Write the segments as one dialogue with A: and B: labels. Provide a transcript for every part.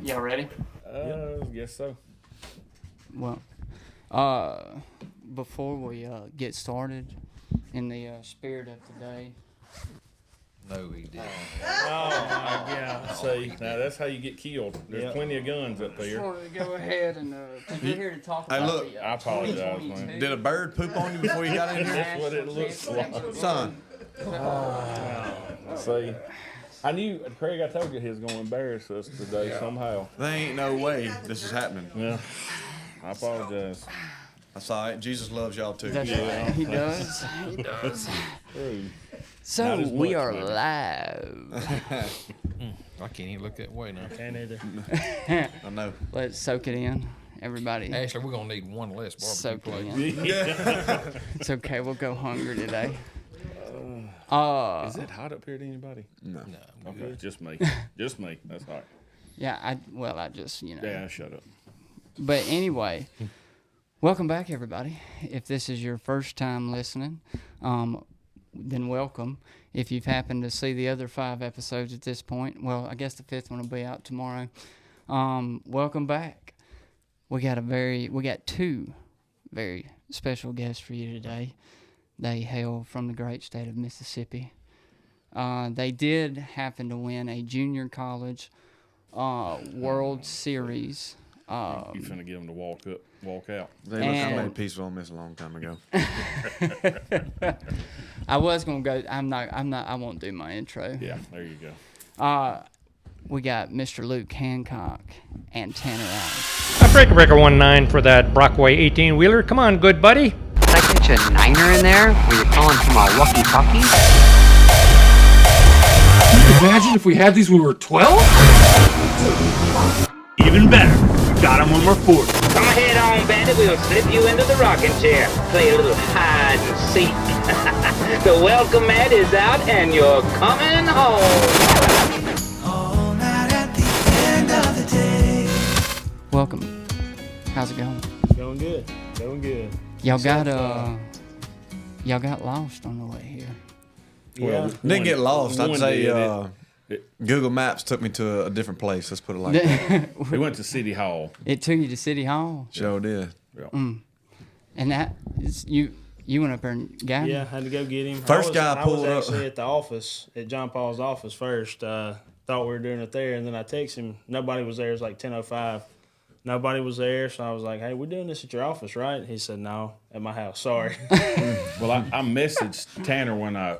A: Y'all ready?
B: Guess so.
A: Well, before we get started, in the spirit of today.
C: No, he didn't.
B: Oh my God! See, now that's how you get killed. There's plenty of guns up
A: Just
B: there.
A: wanted to go ahead and because we're here to talk
D: Hey,
A: about
D: look,
A: the
B: I apologize,
A: 2022
B: man.
D: Did a bird poop on you before you got in here?
B: That's what it looks like.
D: Son,
B: See, I knew, Craig. I told you he was going to embarrass us today somehow.
D: there ain't no way this is happening.
B: Yeah, I apologize.
D: That's all right. Jesus loves y'all too.
A: That's right. He does. He does.
B: True.
A: So
B: Not as
A: we
B: much,
A: are
B: maybe.
A: live.
C: I can't even look that way now.
B: Can't either.
D: I know.
A: Let's soak it in, everybody.
C: Actually, we're gonna need one less
A: Soak
C: barbecue
A: it
C: plate.
A: in. It's okay. We'll go hungry today.
B: Is it hot up here to anybody?
D: No.
C: No,
B: Okay, just me. Just me. That's hot.
A: Yeah. I just
B: Yeah, shut up.
A: But anyway, welcome back, everybody. If this is your first time listening, then welcome. If you've happened to see the other 5 episodes at this point, well, I guess the 5th one will be out tomorrow. Welcome back. We got 2 very special guests for you today. They hail from the great state of Mississippi. They did happen to win a junior college World Series.
B: You finna get them to walk out.
D: They look, I made peace with this a long time ago.
A: I was gonna go. I'm not. I won't do my intro.
B: Yeah, there you go.
A: We got Mr. Luke Hancock and Tanner Allen.
E: A breaker 19 for that Brockway 18-wheeler. Come on, good buddy.
F: Did I catch a niner in there? Were you calling from a walkie-talkie?
G: Imagine if we had these when we were 12? Even better. We got them when we're 40.
H: Come ahead on, bandit. We'll slip you into the rocking chair. Play a little hide and seek. The welcome mat is out and you're coming home.
I: All night at the end of the day.
A: Welcome. How's it going?
B: Going good. Going good.
A: Y'all got lost on the way here.
B: Well,
D: Didn't get lost. I'd
B: one
D: say
B: did.
D: Google Maps took me to a different place. Let's put it like that.
B: We went to City Hall.
A: It took you to City Hall,
D: Sure did.
B: Yeah.
A: and that is you went up there and got
J: Yeah,
A: him.
J: had to go get him.
D: First guy pulled
J: I
D: up.
J: was actually at the office, at John Paul's office first. Thought we were doing it there, and then I texted him. Nobody was there. It was like 10:05. Nobody was there, so I was like, "Hey, we're doing this at your office, right?" He said, "No, at my house. Sorry."
B: Well, I messaged Tanner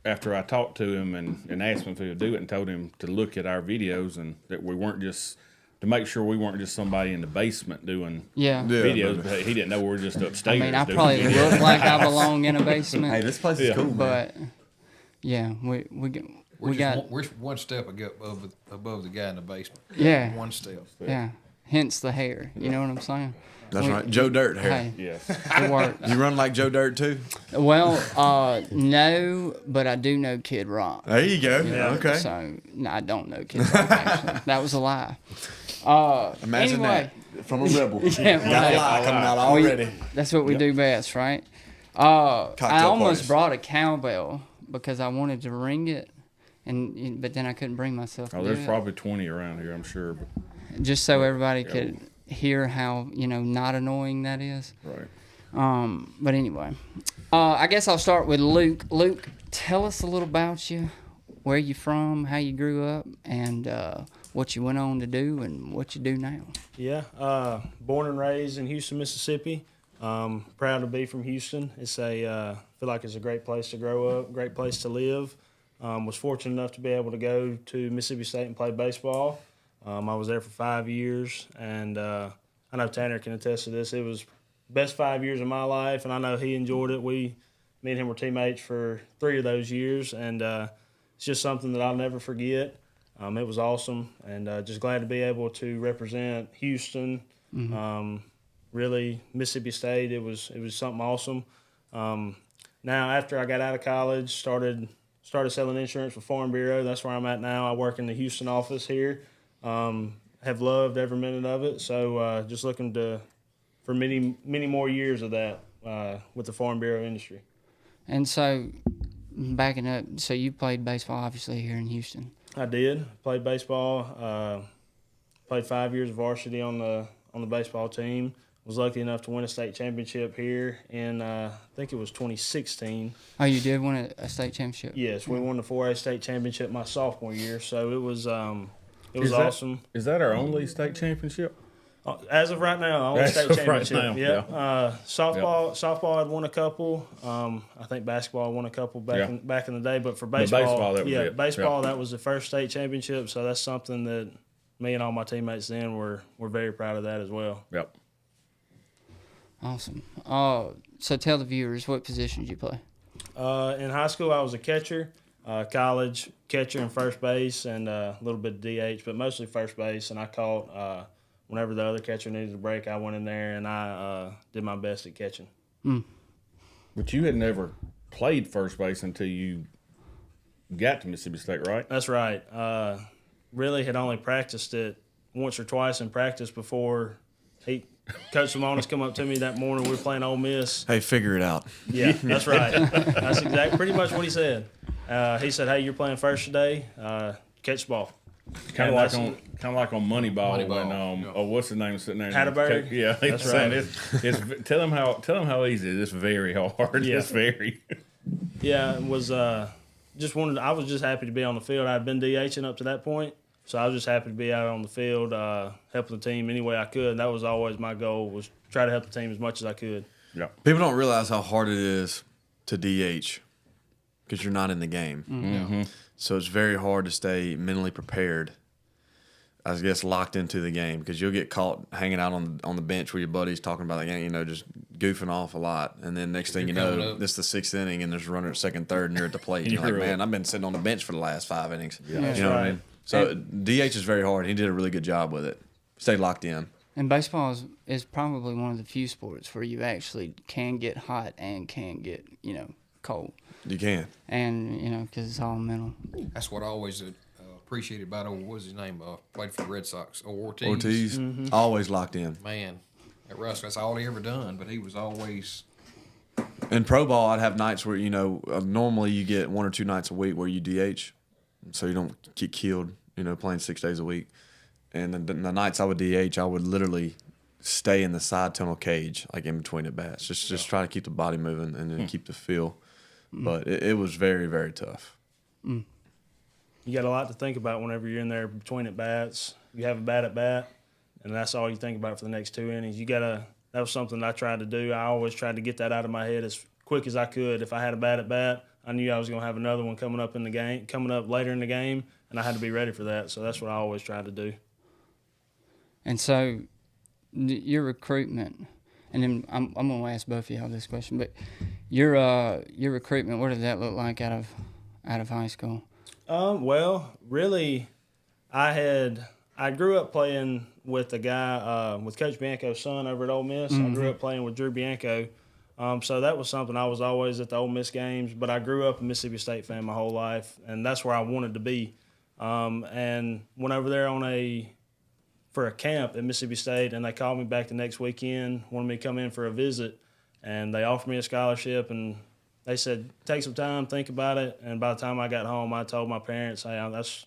B: after I talked to him and asked him if he would do it, and told him to look at our videos and that we weren't just to make sure we weren't just somebody in the basement doing
A: Yeah.
B: videos. But he didn't know we were just
A: I
B: upstairs.
A: mean, I
B: doing
A: probably
B: videos.
A: look like I belong in a basement.
D: Hey, this place is
B: Yeah.
D: cool, man.
A: But yeah, we got
C: We're one step above the guy in the basement.
A: yeah,
C: One step.
A: yeah. Hence the hair. You know what I'm saying?
D: That's right. Joe Dirt hair.
A: Hey,
B: Yes.
A: it works.
D: You run like Joe Dirt too?
A: Well, no, but I do know Kid Rock.
D: There you go. Okay.
A: So no, I don't know Kid Rock. Actually, that was a lie.
D: Imagine
A: anyway,
D: that. From a rebel.
A: Yeah,
D: Got a
A: right.
D: lie coming out already.
A: That's what we do best, right? I
D: Cocktail
A: almost
D: parties.
A: brought a cowbell because I wanted to ring it, but then I couldn't bring myself to
B: Oh,
A: do
B: there's
A: it.
B: probably 20 around here, I'm sure. But,
A: Just so everybody could hear how not annoying that is.
B: right.
A: But anyway, I guess I'll start with Luke. Luke, tell us a little about you, where you from, how you grew up, and what you went on to do and what you do now.
J: Yeah, born and raised in Houston, Mississippi. Proud to be from Houston. Feel like it's a great place to grow up, great place to live. Was fortunate enough to be able to go to Mississippi State and play baseball. I was there for 5 years, and I know Tanner can attest to this. It was best 5 years of my life, and I know he enjoyed it. Me and him were teammates for 3 of those years, and it's just something that I'll never forget. It was awesome, and just glad to be able to represent Houston. Really, Mississippi State. It was something awesome. Now, after I got out of college, started selling insurance for Farm Bureau. That's where I'm at now. I work in the Houston office here. Have loved every minute of it. So just looking for many more years of that with the Farm Bureau industry.
A: And so, backing up, so you played baseball obviously here in Houston.
J: I did. Played baseball Played 5 years of varsity on the baseball team. Was lucky enough to win a state championship here in I think it was 2016.
A: Oh, you did win a state championship?
J: Yes, we won the 4A state championship my sophomore year, so it was
B: Is
J: awesome.
B: Is that our only state championship?
J: As of right now, only
B: As
J: state
B: of right
J: championship.
B: now, yeah.
J: Softball had won a couple. I think basketball won a couple back in the day. But for baseball,
B: that was it.
J: baseball that was the first state championship. So that's something that me and all my teammates then were very proud of that as well.
B: Yep.
A: Awesome. So tell the viewers, what position did you play?
J: In high school, I was a catcher. College, catcher and first base, and a little bit of DH, but mostly first base. And I caught whenever the other catcher needed a break, I went in there and I did my best at catching.
B: But you had never played first base until you got to Mississippi State, right?
J: That's right. Really had only practiced it once or twice in practice before Coach Simonis come up to me that morning. We were playing Ole Miss.
D: Hey, figure it out.
J: Yeah, that's right. That's exactly pretty much what he said. He said, "Hey, you're playing first today. Catch the ball."
B: Kind of like on Moneyball when what's his name sitting there?
J: Hatterberg?
B: Yeah,
J: That's right.
B: It's tell him how easy it is. It's very hard.
J: Yeah.
B: It's very.
J: Yeah, it was I was just happy to be on the field. I'd been DHing up to that point, so I was just happy to be out on the field, helping the team any way I could. And that was always my goal, was try to help the team as much as I could.
B: Yeah.
D: People don't realize how hard it is to DH because you're not in the game.
B: Mm-hmm.
D: So it's very hard to stay mentally prepared, I guess, locked into the game, because you'll get caught hanging out on the bench with your buddies talking about the game, just goofing off a lot. And then next thing you know, this is the sixth inning and there's a runner at second, third, and you're at the plate. And you're like, man, I've been sitting on the bench for the last 5 innings.
B: Yeah.
J: That's
D: you know
J: right.
D: what I mean? So DH is very hard. He did a really good job with it. Stay locked in.
A: And baseball is probably one of the few sports where you actually can get hot and can get, cold.
D: You can.
A: And, because it's all mental.
C: That's what I always appreciated about what's his name? Played for the Red Sox. Ortiz.
D: Ortiz, always locked in.
C: Man, at Rusk, that's all he ever done, but he was always.
D: In pro ball, I'd have nights where, normally you get 1 or 2 nights a week where you DH, so you don't get killed, playing 6 days a week. And then the nights I would DH, I would literally stay in the side tunnel cage, like in between at bats. Just try to keep the body moving and then keep the feel. But it was very, very tough.
J: You got a lot to think about whenever you're in there between at bats. You have a bat at bat, and that's all you think about for the next 2 innings. That was something I tried to do. I always tried to get that out of my head as quick as I could. If I had a bat at bat, I knew I was going to have another one coming up later in the game, and I had to be ready for that. So that's what I always tried to do.
A: And so your recruitment, and then I'm going to ask both of y'all this question, but your recruitment, what did that look like out of high school?
J: Well, really, I grew up playing with a guy, with Coach Bianco's son over at Ole Miss. I grew up playing with Drew Bianco. So that was something. I was always at the Ole Miss games, but I grew up a Mississippi State fan my whole life, and that's where I wanted to be. And went over there for a camp at Mississippi State, and they called me back the next weekend, wanted me to come in for a visit, and they offered me a scholarship, and they said, take some time, think about it. And by the time I got home, I told my parents, hey,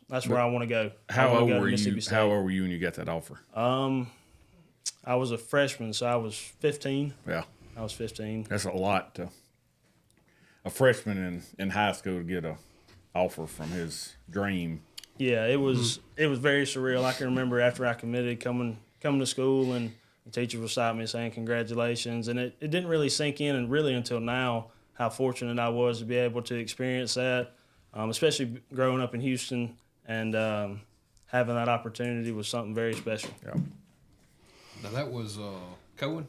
J: that's where I want to go.
B: How old were you? How old were you when you got that offer?
J: I was a freshman, so I was 15.
B: Yeah,
J: I was 15.
B: That's a lot to a freshman in high school to get a offer from his dream.
J: Yeah, it was very surreal. I can remember after I committed, coming to school, and the teacher was beside me saying congratulations, and it didn't really sink in, and really until now, how fortunate I was to be able to experience that, especially growing up in Houston, and having that opportunity was something very special.
B: Yeah.
C: Now that was Cohen?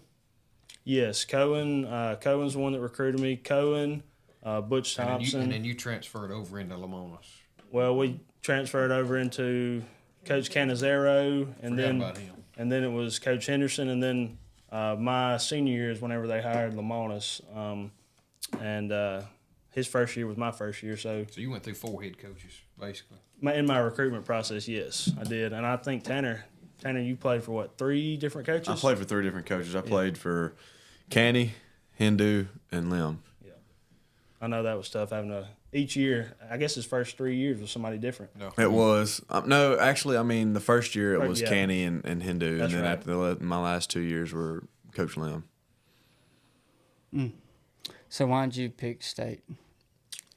J: Yes, Cohen. Cohen's the one that recruited me. Cohen, Butch Thompson.
C: And then you transferred over into Lamonas.
J: Well, we transferred over into Coach Canizero, and then it was Coach Henderson, and then my senior year is whenever they hired Lamonas, and his first year was my first year. So
C: you went through 4 head coaches, basically.
J: In my recruitment process, yes, I did. And I think, Tanner, you played for, 3 different coaches?
D: I played for 3 different coaches. I played for Canny, Hindu, and Lim.
J: Yeah. I know that was tough having to each year. I guess his first 3 years was somebody different.
C: No.
D: It was no, actually. I mean, the first year it was
J: Yeah.
D: Canny and Hindu,
J: That's
D: and then
J: right.
D: after my last 2 years were Coach Lim.
A: So why did you pick State?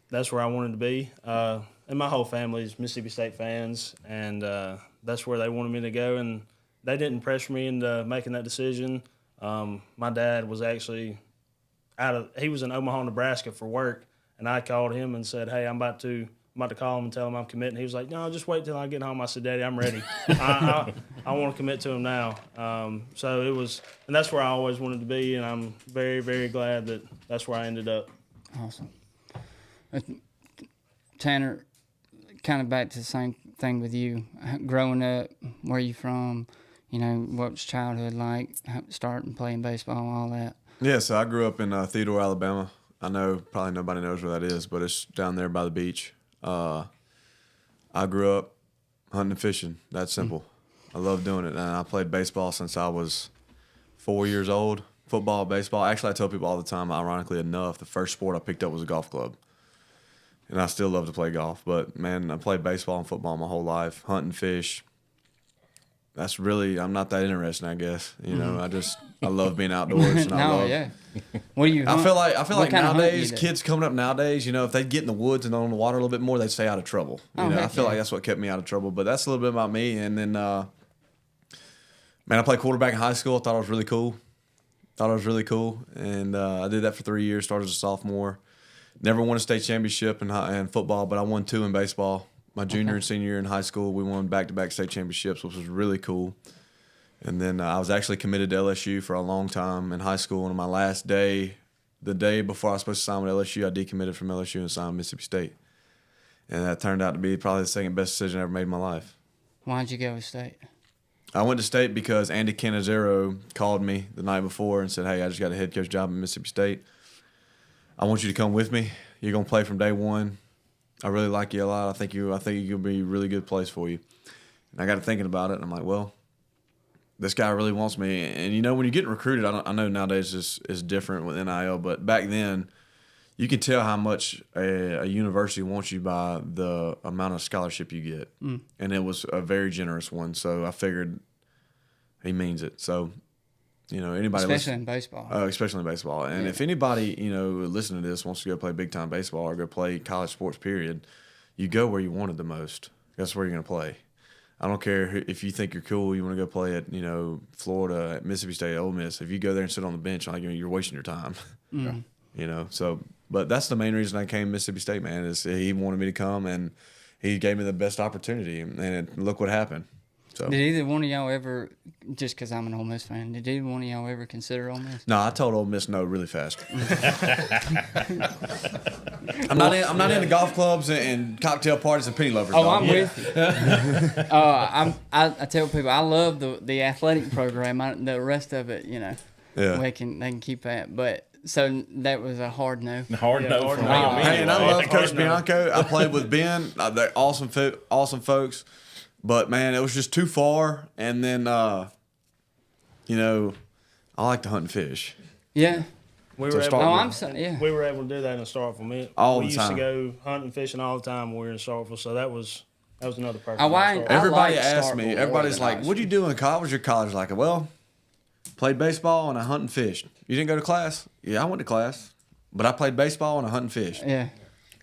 J: That's where I wanted to be. And my whole family is Mississippi State fans, and that's where they wanted me to go. And they didn't pressure me into making that decision. My dad was actually he was in Omaha, Nebraska for work, and I called him and said, "Hey, I'm about to call him and tell him I'm committing." He was like, "No, just wait till I get home." I said, "Daddy, I'm ready. I want to commit to him now." So it was, and that's where I always wanted to be, and I'm very, very glad that that's where I ended up.
A: Awesome. Tanner, kind of back to the same thing with you. Growing up, where you from? You know, what's childhood like? Starting playing baseball, all that.
D: Yeah, so I grew up in Theodore, Alabama. I know probably nobody knows where that is, but it's down there by the beach. I grew up hunting and fishing. That's simple. I love doing it, and I played baseball since I was 4 years old. Football, baseball. Actually, I tell people all the time, ironically enough, the first sport I picked up was a golf club. And I still love to play golf. But, man, I played baseball and football my whole life, hunting, fish. That's really, I'm not that interesting, I guess. You know, I love being outdoors. And I love,
A: yeah. What do you?
D: I feel like
A: what kind of hunt
D: nowadays,
A: you do?
D: kids coming up nowadays, you know, if they get in the woods and on the water a little bit more, they stay out of trouble. You know, I
A: heck
D: feel
A: yeah.
D: like that's what kept me out of trouble. But that's a little bit about me. And then, man, I played quarterback in high school. I thought it was really cool. And I did that for 3 years, started as a sophomore. Never won a state championship in football, but I won 2 in baseball. My junior and senior year in high school, we won back-to-back state championships, which was really cool. And then I was actually committed to LSU for a long time in high school. And on my last day, the day before I was supposed to sign with LSU, I decommitted from LSU and signed with Mississippi State. And that turned out to be probably the second best decision I ever made in my life.
A: Why'd you go with State?
D: I went to State because Andy Canizero called me the night before and said, "Hey, I just got a head coach job at Mississippi State. I want you to come with me. You're gonna play from day one. I really like you a lot. I think you'll be a really good place for you." And I got to thinking about it, and I'm like, well, this guy really wants me. And you know, when you're getting recruited, I know nowadays is different with NIL, but back then, you can tell how much a university wants you by the amount of scholarship you get. And it was a very generous one. So I figured he means it. So, you know, anybody
A: Especially in baseball.
D: especially in baseball. And if anybody, you know, listening to this wants to go play big time baseball or go play college sports, period, you go where you want it the most. That's where you're going to play. I don't care if you think you're cool, you want to go play at, you know, Florida, at Mississippi State, Ole Miss. If you go there and sit on the bench, like, you're wasting your time. You know, so, but that's the main reason I came to Mississippi State, man, is he wanted me to come and he gave me the best opportunity. And look what happened. So.
A: Did either one of y'all ever, just because I'm an Ole Miss fan, did either one of y'all ever consider Ole Miss?
D: No, I told Ole Miss no really fast. I'm not into golf clubs and cocktail parties and penny lovers.
A: Oh,
D: dog.
A: I'm with you. I tell people I love the athletic program. The rest of it, you know, they can keep that. But so that was a hard no.
B: Hard no for me.
D: Hey, and I love Coach Bianco. I played with Ben. They're awesome folks. But, man, it was just too far. And then, you know, I like to hunt and fish.
A: Yeah.
J: We
D: So
J: were
D: start
J: able,
D: with-
A: I'm sorry. Yeah.
J: we were able to do that in Starkville.
D: All
J: we
D: the
J: used
D: time.
J: to go hunting, fishing all the time when we were in Starkville. So that was another perfect.
D: Everybody
A: like
D: asks
A: Starkville
D: me,
A: more
D: everybody's
A: than
D: like,
A: high
D: what'd you do in college? What's your college like? Well, played baseball and I hunt and fished. You didn't go to class? Yeah, I went to class. But I played baseball and I hunt and fished.
A: Yeah.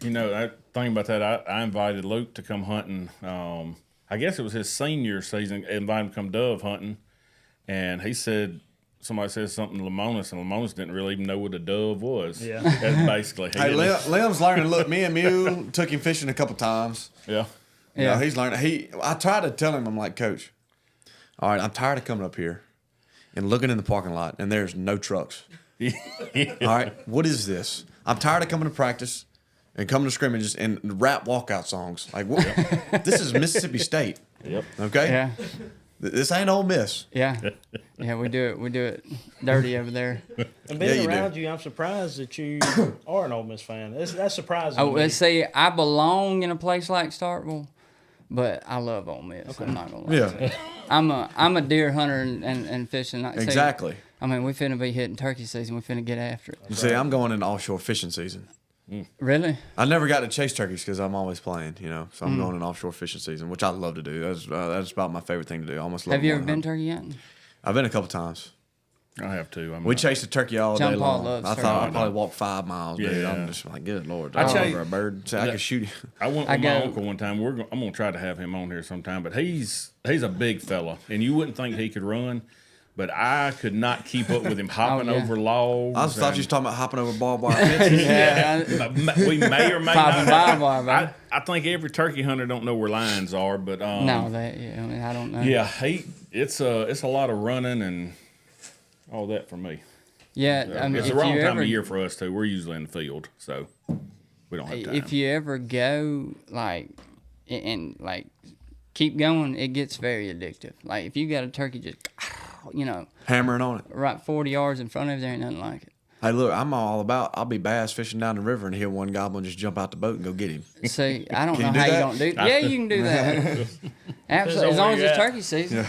B: You know, that thing about that, I invited Luke to come hunting. I guess it was his senior season. I invited him to come dove hunting. And he said, somebody said something to Lamonis, and Lamonis didn't really even know what a dove was.
J: Yeah.
B: That's basically.
D: Hey, Lim's learning. Look, me and Mew took him fishing a couple times.
B: Yeah.
D: You know, he's learning. I tried to tell him, I'm like, Coach, all right, I'm tired of coming up here and looking in the parking lot, and there's no trucks. All right, what is this? I'm tired of coming to practice and coming to scrimmages and rap walkout songs. Like, what? This is Mississippi State.
B: Yep.
D: Okay?
A: Yeah.
D: This ain't Ole Miss.
A: Yeah. Yeah, we do it dirty over there.
J: And being
D: Yeah, you
J: around
D: do.
J: you, I'm surprised that you are an Ole Miss fan. That's surprising.
A: Oh,
J: to me.
A: let's see. I belong in a place like Starkville, but I love Ole Miss. I'm not gonna lie.
D: Yeah.
A: I'm a deer hunter and fishing. See,
D: Exactly.
A: I mean, we finna be hitting turkey season. We finna get after it.
D: You see, I'm going into offshore fishing season.
A: Really?
D: I never got to chase turkeys because I'm always playing, you know. So I'm going in offshore fishing season, which I love to do. That's about my favorite thing to do. I almost love.
A: Have you ever been turkey hunting?
D: I've been a couple times.
B: I have to.
D: We chased a turkey all
A: John
D: day
A: Paul
D: long.
A: loves
D: I
A: turkey.
D: thought I'd probably walk 5 miles, dude.
B: Yeah.
D: I'm just like, good Lord.
B: I
D: I
B: tell
D: over
B: you-
D: a bird. Say, I could shoot you.
B: I went with my uncle one time. I'm going to try to have him on here sometime, but he's a big fella, and you wouldn't think he could run, but I could not keep up with him hopping over logs.
D: I just thought you was talking about hopping over barbed wire fences.
B: We may or may
A: Popping
B: not.
A: barbed wire,
B: I think every turkey hunter don't know where lines are, but
A: no, I don't know.
B: yeah, it's a lot of running and all that for me.
A: Yeah,
B: It's the wrong time of year for us too. We're usually in the field, so we don't have time.
A: If you ever go and keep going, it gets very addictive. Like if you got a turkey just,
D: Hammering on it.
A: right 40 yards in front of you, there ain't nothing like it.
D: Hey, look, I'll be bass fishing down the river and hear one goblin just jump out the boat and go get him.
A: See, I don't know
D: you do
A: how you
D: that?
A: don't do. Yeah, you can do that. Absolutely, as long as it's turkey season.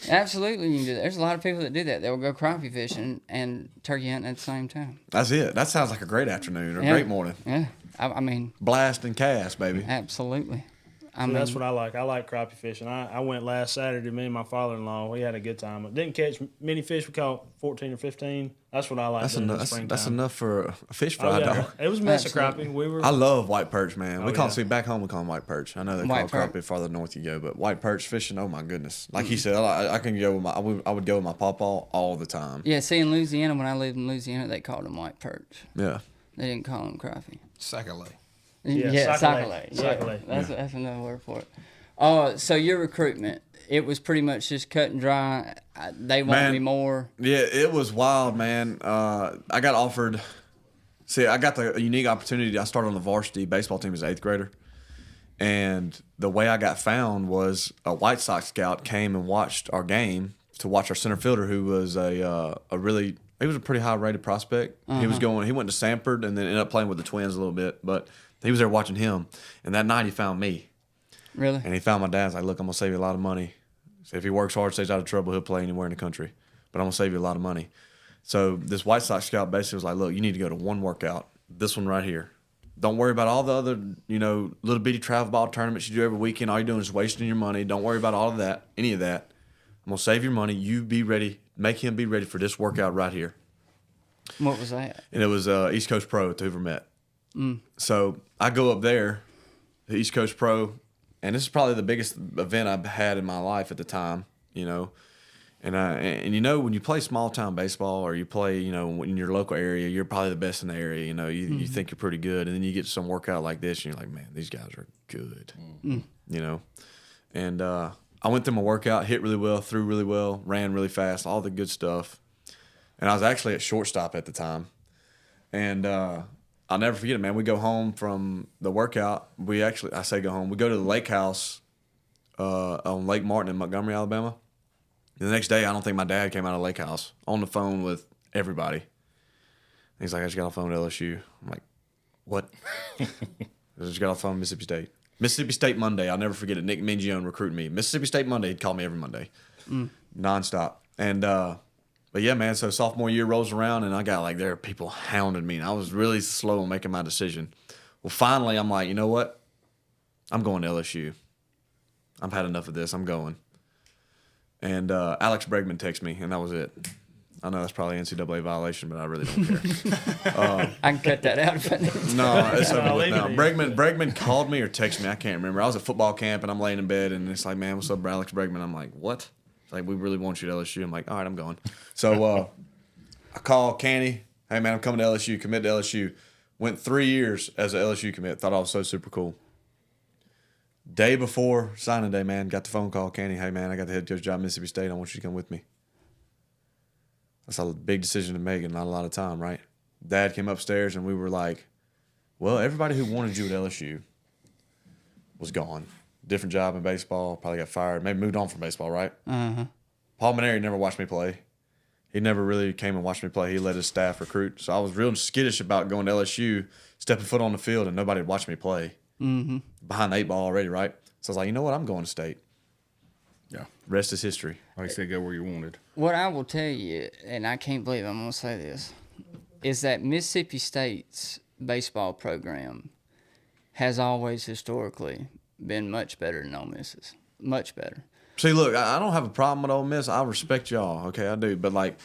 A: Absolutely, you can do that. There's a lot of people that do that. They'll go crappie fishing and turkey hunting at the same time.
D: That's it. That sounds like a great afternoon or a
A: Yeah.
D: great morning.
A: Yeah, I mean,
D: Blast and cast, baby.
A: absolutely. I
J: So
A: mean,
J: that's what I like. I like crappie fishing. I went last Saturday. Me and my father-in-law, we had a good time. Didn't catch many fish. We caught 14 or 15. That's what I like.
D: That's enough for a fish fry, dog.
J: It was a mess of crappie.
D: I love white perch, man. We
J: yeah.
D: back home. We call them white perch. I know they
A: White
D: call
A: perch.
D: crappie farther north you go, but white perch fishing. Oh my goodness! Like he said, I can go with I would go with my pawpaw all the time.
A: yeah. See, in Louisiana, when I lived in Louisiana, they called them white perch.
D: Yeah.
A: They didn't call them crappie.
C: Sac-a-lay.
J: Yeah,
A: sac-a-lay.
J: sac-a-lay.
A: Yeah, that's another word for it. So your recruitment, it was pretty much just cut and dry. They want me more.
D: Yeah, it was wild, man. I got offered. See, I got the unique opportunity. I started on the varsity baseball team as an 8th grader, and the way I got found was a White Sox scout came and watched our game to watch our center fielder, who was he was a pretty high rated prospect. He went to Sanford and then ended up playing with the Twins a little bit, but he was there watching him. And that night he found me.
A: Really?
D: And he found my dad. He's like, look, I'm going to save you a lot of money. So if he works hard, stays out of trouble, he'll play anywhere in the country. But I'm going to save you a lot of money. So this White Sox scout basically was like, look, you need to go to one workout, this one right here. Don't worry about all the other, little bitty travel ball tournaments you do every weekend. All you're doing is wasting your money. Don't worry about all of that, any of that. I'm going to save your money. You be ready. Make him be ready for this workout right here.
A: What was that?
D: And it was East Coast Pro at the Hoover Met. So I go up there, the East Coast Pro, and this is probably the biggest event I've had in my life at the time, And when you play small town baseball or you play, in your local area, you're probably the best in the area. You think you're pretty good, and then you get to some workout like this, and you're like, man, these guys are good. And I went through my workout, hit really well, threw really well, ran really fast, all the good stuff. And I was actually at shortstop at the time, and I'll never forget it, man. We go home from the workout. We go to the lake house on Lake Martin in Montgomery, Alabama. And the next day, I don't think my dad came out of the lake house on the phone with everybody. And he's like, I just got off the phone with LSU. I'm like, what? I just got off the phone with Mississippi State. Mississippi State Monday. I'll never forget it. Nick Mingione recruited me. Mississippi State Monday. He'd call me every Monday, nonstop. And but yeah, man. So sophomore year rolls around, and I got there are people hounding me, and I was really slow on making my decision. Well, finally, I'm like, you know what? I'm going to LSU. I've had enough of this. I'm going. And Alex Bregman texted me, and that was it. I know that's probably an NCAA violation, but I really don't care.
A: I can cut that out if I need to.
D: No, it's over with now. Bregman called me or texted me. I can't remember. I was at football camp, and I'm laying in bed, and it's like, man, what's up, Alex Bregman? I'm like, what? It's like, we really want you to LSU. I'm like, all right, I'm going. So I call Canny. Hey, man, I'm coming to LSU. Commit to LSU. Went 3 years as an LSU commit. Thought I was so super cool. Day before signing day, man, got the phone call. Canny, hey, man, I got the head coach job at Mississippi State. I want you to come with me. That's a big decision to make and not a lot of time, right? Dad came upstairs, and we were like, well, everybody who wanted you at LSU was gone. Different job in baseball, probably got fired, maybe moved on from baseball, right?
A: Uh-huh.
D: Paul Maneri never watched me play. He never really came and watched me play. He let his staff recruit. So I was real skittish about going to LSU, stepping foot on the field, and nobody would watch me play.
A: Mm-hmm.
D: Behind the 8 ball already, right? So I was like, you know what? I'm going to State.
B: Yeah.
D: Rest is history.
B: Like I said, go where you wanted.
A: What I will tell you, and I can't believe I'm going to say this, is that Mississippi State's baseball program has always historically been much better than Ole Miss's. Much better.
D: See, look, I don't have a problem with Ole Miss. I respect y'all. Okay, I do. But like,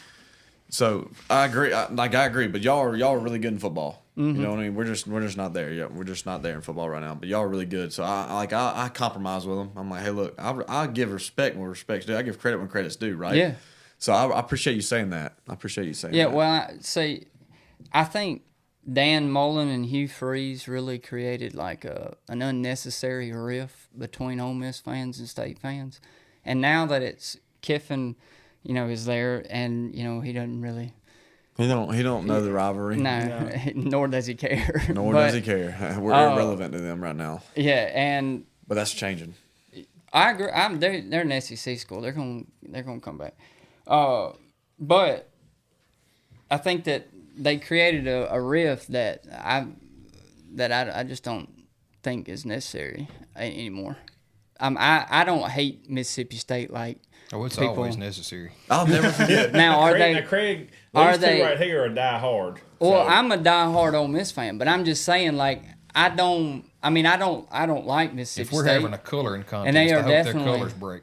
D: so I agree. I agree. But y'all are really good in football.
A: Mm-hmm.
D: You know what I mean? We're just not there yet. We're just not there in football right now. But y'all are really good. So I compromise with them. I'm like, hey, look, I give respect when respect's due. I give credit when credit's due. Right?
A: Yeah.
D: So I appreciate you saying that. I appreciate you saying that.
A: Yeah. Well, I think Dan Mullen and Hugh Freeze really created like an unnecessary rift between Ole Miss fans and State fans. And now that it's Kiffin, is there, and he doesn't really.
D: He don't know the rivalry.
A: No, nor does he care.
D: Nor does he care. We're irrelevant to them right now.
A: Yeah,
D: but that's changing.
A: I agree. They're an SEC school. They're gonna come back. But I think that they created a rift that I just don't think is necessary anymore. I don't hate Mississippi State like.
C: Oh, it's
A: people.
C: Always necessary.
D: I'll never forget.
A: Now, are
B: Craig,
A: are
B: these
A: they
B: two right here are die hard?
A: Well, I'm a diehard Ole Miss fan, but I'm just saying, like, I don't like Mississippi
C: If we're
A: State.
C: having a coloring contest,
A: And they are
C: I hope
A: definitely-
C: their colors break.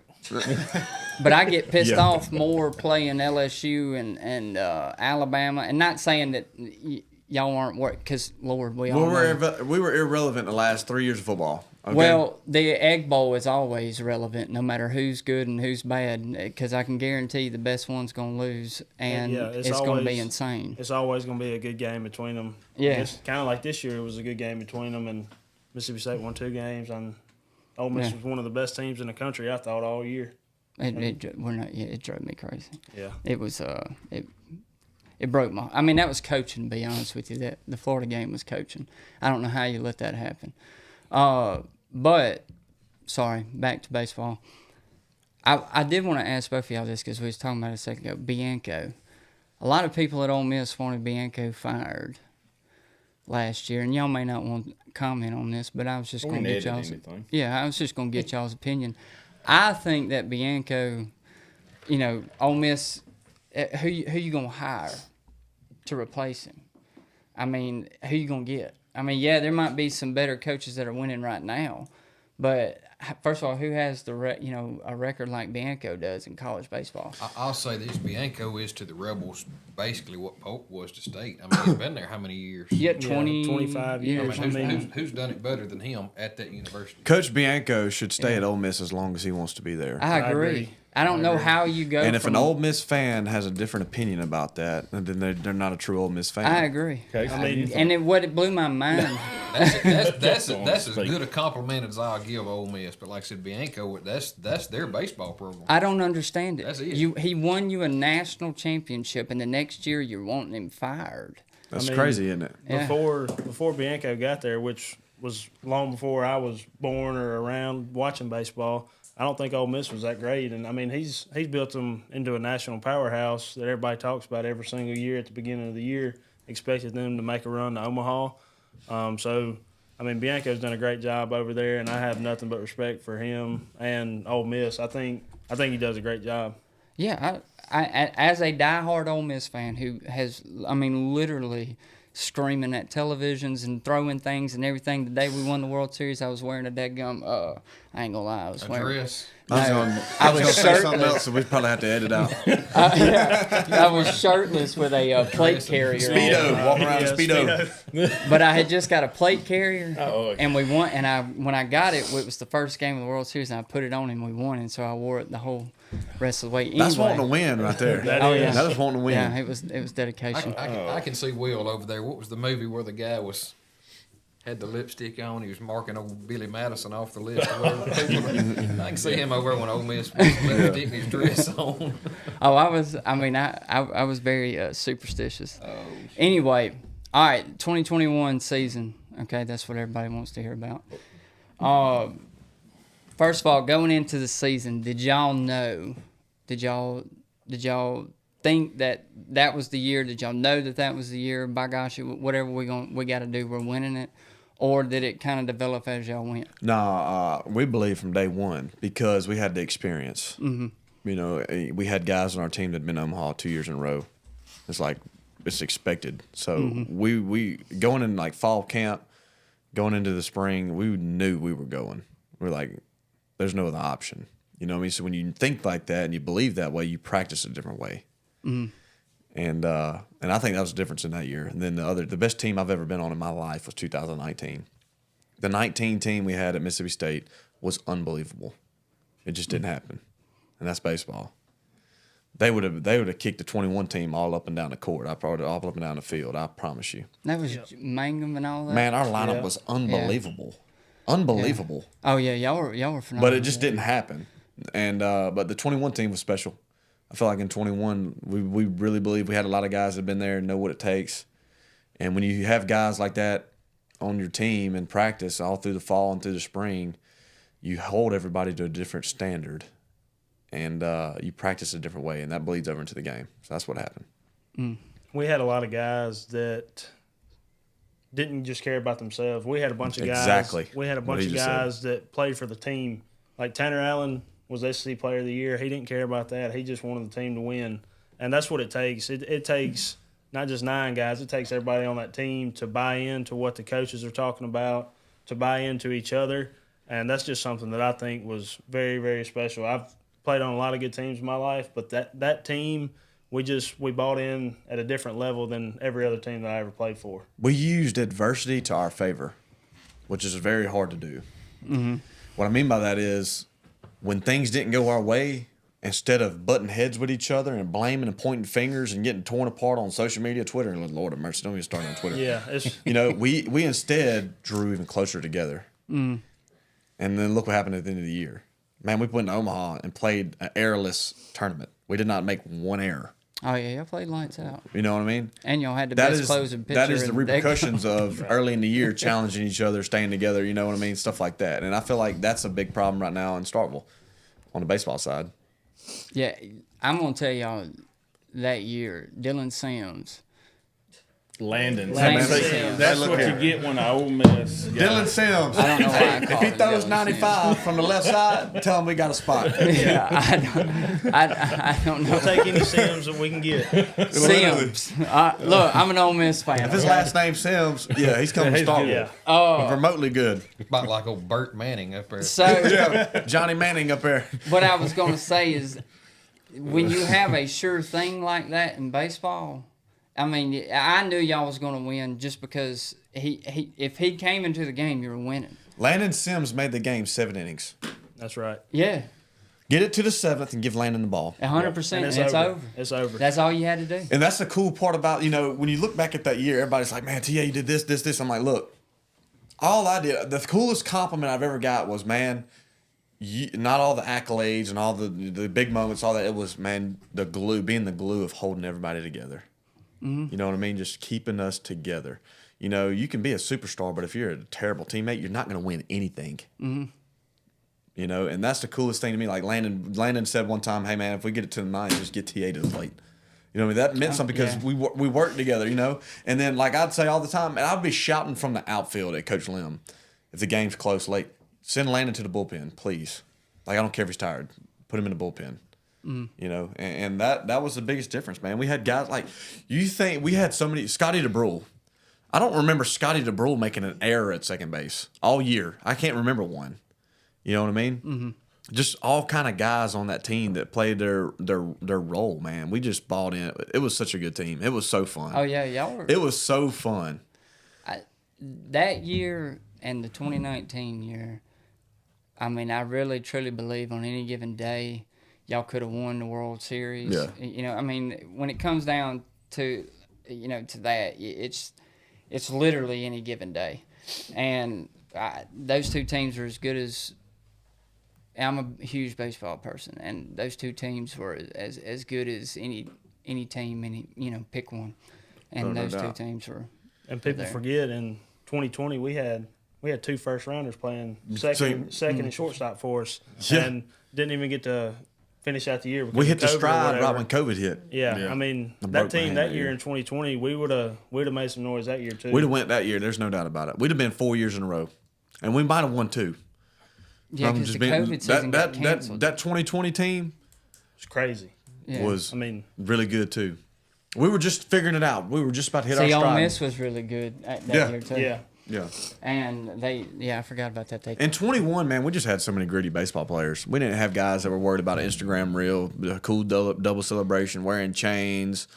A: But I get pissed off more playing LSU and Alabama, and not saying that y'all aren't work because Lord, we all know.
D: We were irrelevant the last 3 years of football. Okay?
A: Well, the Egg Bowl is always relevant, no matter who's good and who's bad, because I can guarantee the best one's going to lose, and it's going to be insane.
J: It's always going to be a good game between them.
A: Yeah.
J: It's kind of like this year. It was a good game between them, and Mississippi State won 2 games, and Ole Miss was one of the best teams in the country, I thought, all year.
A: It drove me crazy.
J: Yeah.
A: It was it broke my. I mean, that was coaching. To be honest with you, that the Florida game was coaching. I don't know how you let that happen. But sorry, back to baseball. I did want to ask both of y'all this because we was talking about it a second ago. Bianco. A lot of people at Ole Miss wanted Bianco fired last year, and y'all may not want to comment on this, but I was just going to get y'all's. Yeah, I was just going to get y'all's opinion. I think that Bianco, Ole Miss, who you going to hire to replace him? I mean, who you going to get? I mean, yeah, there might be some better coaches that are winning right now, but first of all, who has a record like Bianco does in college baseball?
C: I'll say this: Bianco is to the Rebels basically what Polk was to State. I mean, he's been there how many years?
A: Yeah, 25 years.
C: I mean, who's done it better than him at that university?
D: Coach Bianco should stay at Ole Miss as long as he wants to be there.
A: I agree. I don't know how you go.
D: And if an Ole Miss fan has a different opinion about that, then they're not a true Ole Miss fan.
A: I agree.
B: Okay.
J: I mean,
A: And what it blew my mind.
C: That's as good a compliment as I'll give Ole Miss. But like I said, Bianco, that's their baseball program.
A: I don't understand it.
C: That's it.
A: He won you a national championship, and the next year you're wanting him fired.
D: That's crazy, isn't it?
A: Yeah.
J: Before Bianco got there, which was long before I was born or around watching baseball, I don't think Ole Miss was that great. And, I mean, he's built them into a national powerhouse that everybody talks about every single year at the beginning of the year, expected them to make a run to Omaha. So, I mean, Bianco's done a great job over there, and I have nothing but respect for him and Ole Miss. I think he does a great job.
A: Yeah, I as a diehard Ole Miss fan who has, I mean, literally screaming at televisions and throwing things and everything. The day we won the World Series, I was wearing a deadgum. I ain't gonna lie, I was wearing
C: dress.
D: I was going to say something else, so we probably have to edit out.
A: I was shirtless with a plate carrier.
D: Speedo, walking around in Speedo.
A: But I had just got a plate carrier, and we won. And when I got it, it was the first game of the World Series, and I put it on, and we won. And so I wore it the whole rest of the way. Anyway,
D: That's wanting to win right there.
J: That
D: is wanting to win.
A: Yeah, it was dedication.
C: I can see Will over there. What was the movie where the guy had the lipstick on? He was marking old Billy Madison off the list. I can see him over there when Ole Miss put lipstick in his dress on.
A: Oh, I was very superstitious. Oh. Anyway, all right, 2021 season. Okay, that's what everybody wants to hear about. First of all, going into the season, did y'all know? Did y'all think that was the year? Did y'all know that was the year? By gosh, whatever we got to do, we're winning it. Or did it kind of develop as y'all went?
D: No, we believe from day one because we had the experience. Mm-hmm. We had guys on our team that had been in Omaha 2 years in a row. It's like it's expected. So we going in like fall camp, going into the spring, we knew we were going. We're like, there's no other option. You know what I mean? So when you think like that and you believe that way, you practice a different way. And I think that was the difference in that year. And then the best team I've ever been on in my life was 2019. The 19 team we had at Mississippi State was unbelievable. It just didn't happen, and that's baseball. They would have kicked the 21 team all up and down the court. All up and down the field. I promise you.
A: That was Mangum and all that.
D: Man, our lineup was unbelievable, unbelievable.
A: Oh yeah, y'all were phenomenal.
D: But it just didn't happen. And but the 21 team was special. I feel like in 21, we really believe we had a lot of guys that have been there and know what it takes. And when you have guys like that on your team in practice all through the fall and through the spring, you hold everybody to a different standard. And you practice a different way, and that bleeds over into the game. So that's what happened.
J: We had a lot of guys that didn't just care about themselves. We had a bunch of guys.
D: Exactly.
J: We had a bunch of guys that played for the team. Like Tanner Allen was SEC Player of the Year. He didn't care about that. He just wanted the team to win. And that's what it takes. It takes not just 9 guys. It takes everybody on that team to buy into what the coaches are talking about, to buy into each other. And that's just something that I think was very, very special. I've played on a lot of good teams in my life, but that team, we bought in at a different level than every other team that I ever played for.
D: We used adversity to our favor, which is very hard to do. What I mean by that is when things didn't go our way, instead of butting heads with each other and blaming and pointing fingers and getting torn apart on social media, Twitter, and Lord have mercy, don't even start on Twitter.
J: Yeah.
D: We instead drew even closer together. And then look what happened at the end of the year. Man, we went to Omaha and played an errorless tournament. We did not make one error.
A: Oh yeah, y'all played lights out.
D: You know what I mean?
A: And y'all had the best closing pitcher.
D: That is the
A: in the
D: repercussions of early in the year challenging each other, staying together. You know what I mean? Stuff like that. And I feel like that's a big problem right now in Starkville on the baseball side.
A: Yeah, I'm gonna tell y'all that year, Dylan Sims.
B: Landon.
A: Sims.
B: That's what you get when I Ole Miss.
D: Dylan Sims.
A: I don't know why I called
D: If he
A: him
D: throws
A: Dylan
D: 95
A: Sims.
D: from the left side, tell him we got a spot.
A: Yeah, I don't know.
J: We'll take any Sims that we can get.
A: Sims. Look, I'm an Ole Miss fan.
D: If his last name's Sims, yeah, he's coming to Starkville.
J: Yeah.
D: Remotely good.
C: About like old Burt Manning up there.
A: So
D: Johnny Manning up there.
A: what I was gonna say is, when you have a sure thing like that in baseball, I mean, I knew y'all was gonna win just because if he came into the game, you were winning.
D: Landon Sims made the game 7 innings.
J: That's right.
A: Yeah,
D: Get it to the 7th and give Landon the ball.
A: 100%.
J: And
A: It's
J: it's
A: over.
J: over. It's over.
A: That's all you had to do.
D: And that's the cool part about, when you look back at that year, everybody's like, man, TA, you did this. I'm like, look, all I did, the coolest compliment I've ever got was, man, not all the accolades and all the big moments, all that. It was, man, being the glue of holding everybody together. You know what I mean? Just keeping us together. You can be a superstar, but if you're a terrible teammate, you're not going to win anything. And that's the coolest thing to me. Like Landon said one time, hey, man, if we get it to the 9, just get TA to the plate. That meant something because we worked together, And then, like I'd say all the time, and I'd be shouting from the outfield at Coach Lim if the game's close late. Send Landon to the bullpen, please. Like, I don't care if he's tired. Put him in the bullpen. And that was the biggest difference, man. We had guys like, you think we had so many, Scotty DeBrule. I don't remember Scotty DeBrule making an error at second base all year. I can't remember one. You know what I mean? Just all kind of guys on that team that played their role, man. We just bought in. It was such a good team. It was so fun.
A: Oh, yeah, y'all were.
D: It was so fun.
A: That year and the 2019 year, I mean, I really, truly believe on any given day, y'all could have won the World Series.
D: Yeah.
A: I mean, when it comes down to, to that, it's literally any given day. And those two teams are as good as, I'm a huge baseball person, and those two teams were as good as any team, pick one. And those two teams were.
J: And people forget in 2020 we had 2 first-rounders playing second and shortstop for us, and didn't even get to finish out the year.
D: We hit the stride right when COVID hit.
J: Yeah. I mean, that team that year in 2020, we'd have made some noise that year too.
D: We'd have went that year. There's no doubt about it. We'd have been 4 years in a row, and we might have won 2.
A: Yeah, because the COVID season got canceled.
D: That 2020 team
J: was crazy.
D: was really good too. We were just figuring it out. We were just about to hit our
A: See, Ole
D: stride.
A: Miss was really good that year too.
J: Yeah.
D: Yeah.
A: And I forgot about that.
D: In 21, man, we just had so many gritty baseball players. We didn't have guys that were worried about an Instagram reel, a cool double celebration, wearing chains,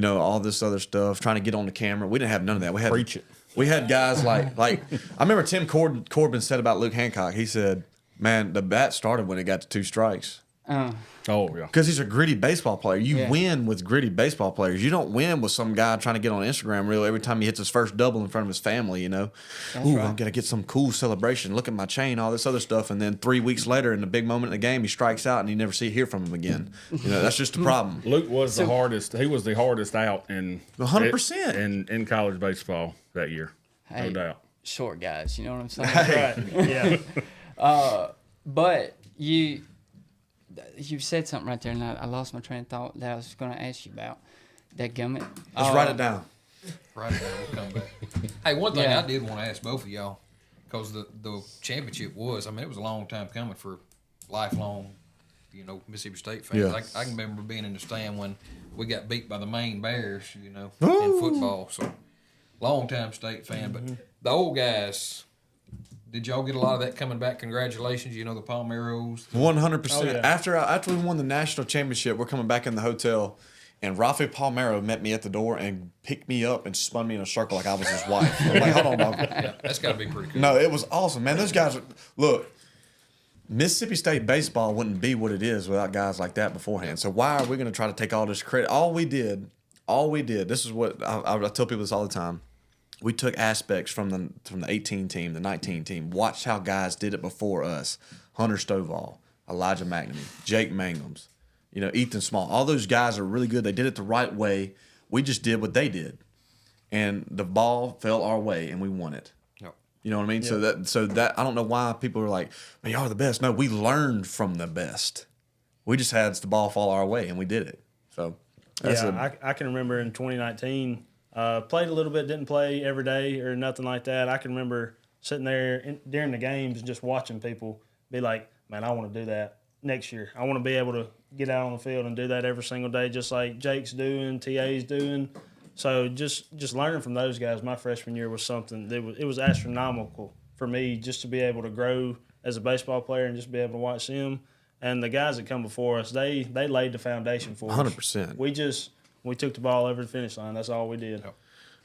D: all this other stuff, trying to get on the camera. We didn't have none of that. We had
B: Preach it.
D: We had guys like I remember Tim Corbin said about Luke Hancock. He said, "Man, the bat started when it got to 2 strikes."
B: Oh, yeah.
D: Because he's a gritty baseball player. You
A: Yeah.
D: win with gritty baseball players. You don't win with some guy trying to get on an Instagram reel every time he hits his first double in front of his family, Ooh,
A: right.
D: I'm going to get some cool celebration. Look at my chain, all this other stuff. And then 3 weeks later, in the big moment in the game, he strikes out and you never hear from him again. That's just the problem.
B: Luke was the hardest. He was the hardest out in
D: 100%
B: in college baseball that year.
A: Hey,
B: No doubt.
A: Short guys, you know what I'm saying?
J: Right. Yeah.
A: But you said something right there, and I lost my train of thought that I was going to ask you about. That gummit.
D: Let's write it down.
C: Right now, we'll come back. Hey, one thing I did want to ask both of y'all, because the championship was, it was a long time coming for lifelong, Mississippi State fans.
D: Yeah.
C: I can remember being in the stand when we got beat by the Maine Bears, in football. So, long time State fan. But the old guys, did y'all get a lot of that coming back? Congratulations, the Palmeros.
D: 100%.
J: Oh, yeah.
D: After we won the national championship, we're coming back in the hotel, and Rafi Palmero met me at the door and picked me up and spun me in a circle like I was his wife. I'm like, hold on, dog.
C: Yeah, that's got to be pretty cool.
D: No, it was awesome, man. Those guys look, Mississippi State baseball wouldn't be what it is without guys like that beforehand. So why are we going to try to take all this credit? All we did, this is what I tell people this all the time. We took aspects from the 18 team, the 19 team, watched how guys did it before us. Hunter Stovall, Elijah McNamee, Jake Mangums, Ethan Small. All those guys are really good. They did it the right way. We just did what they did. And the ball fell our way and we won it.
C: Yep.
D: You know what I mean? Yep. So that I don't know why people are like, man, y'all are the best. No, we learned from the best. We just had the ball fall our way and we did it. So that's
J: I can remember in 2019, played a little bit, didn't play every day or nothing like that. I can remember sitting there during the games and just watching people be like, man, I want to do that next year. I want to be able to get out on the field and do that every single day, just like Jake's doing, TA's doing. So just learning from those guys my freshman year was something that it was astronomical for me just to be able to grow as a baseball player and just be able to watch them. And the guys that come before us, they laid the foundation for us.
D: 100%.
J: We took the ball over the finish line. That's all we did.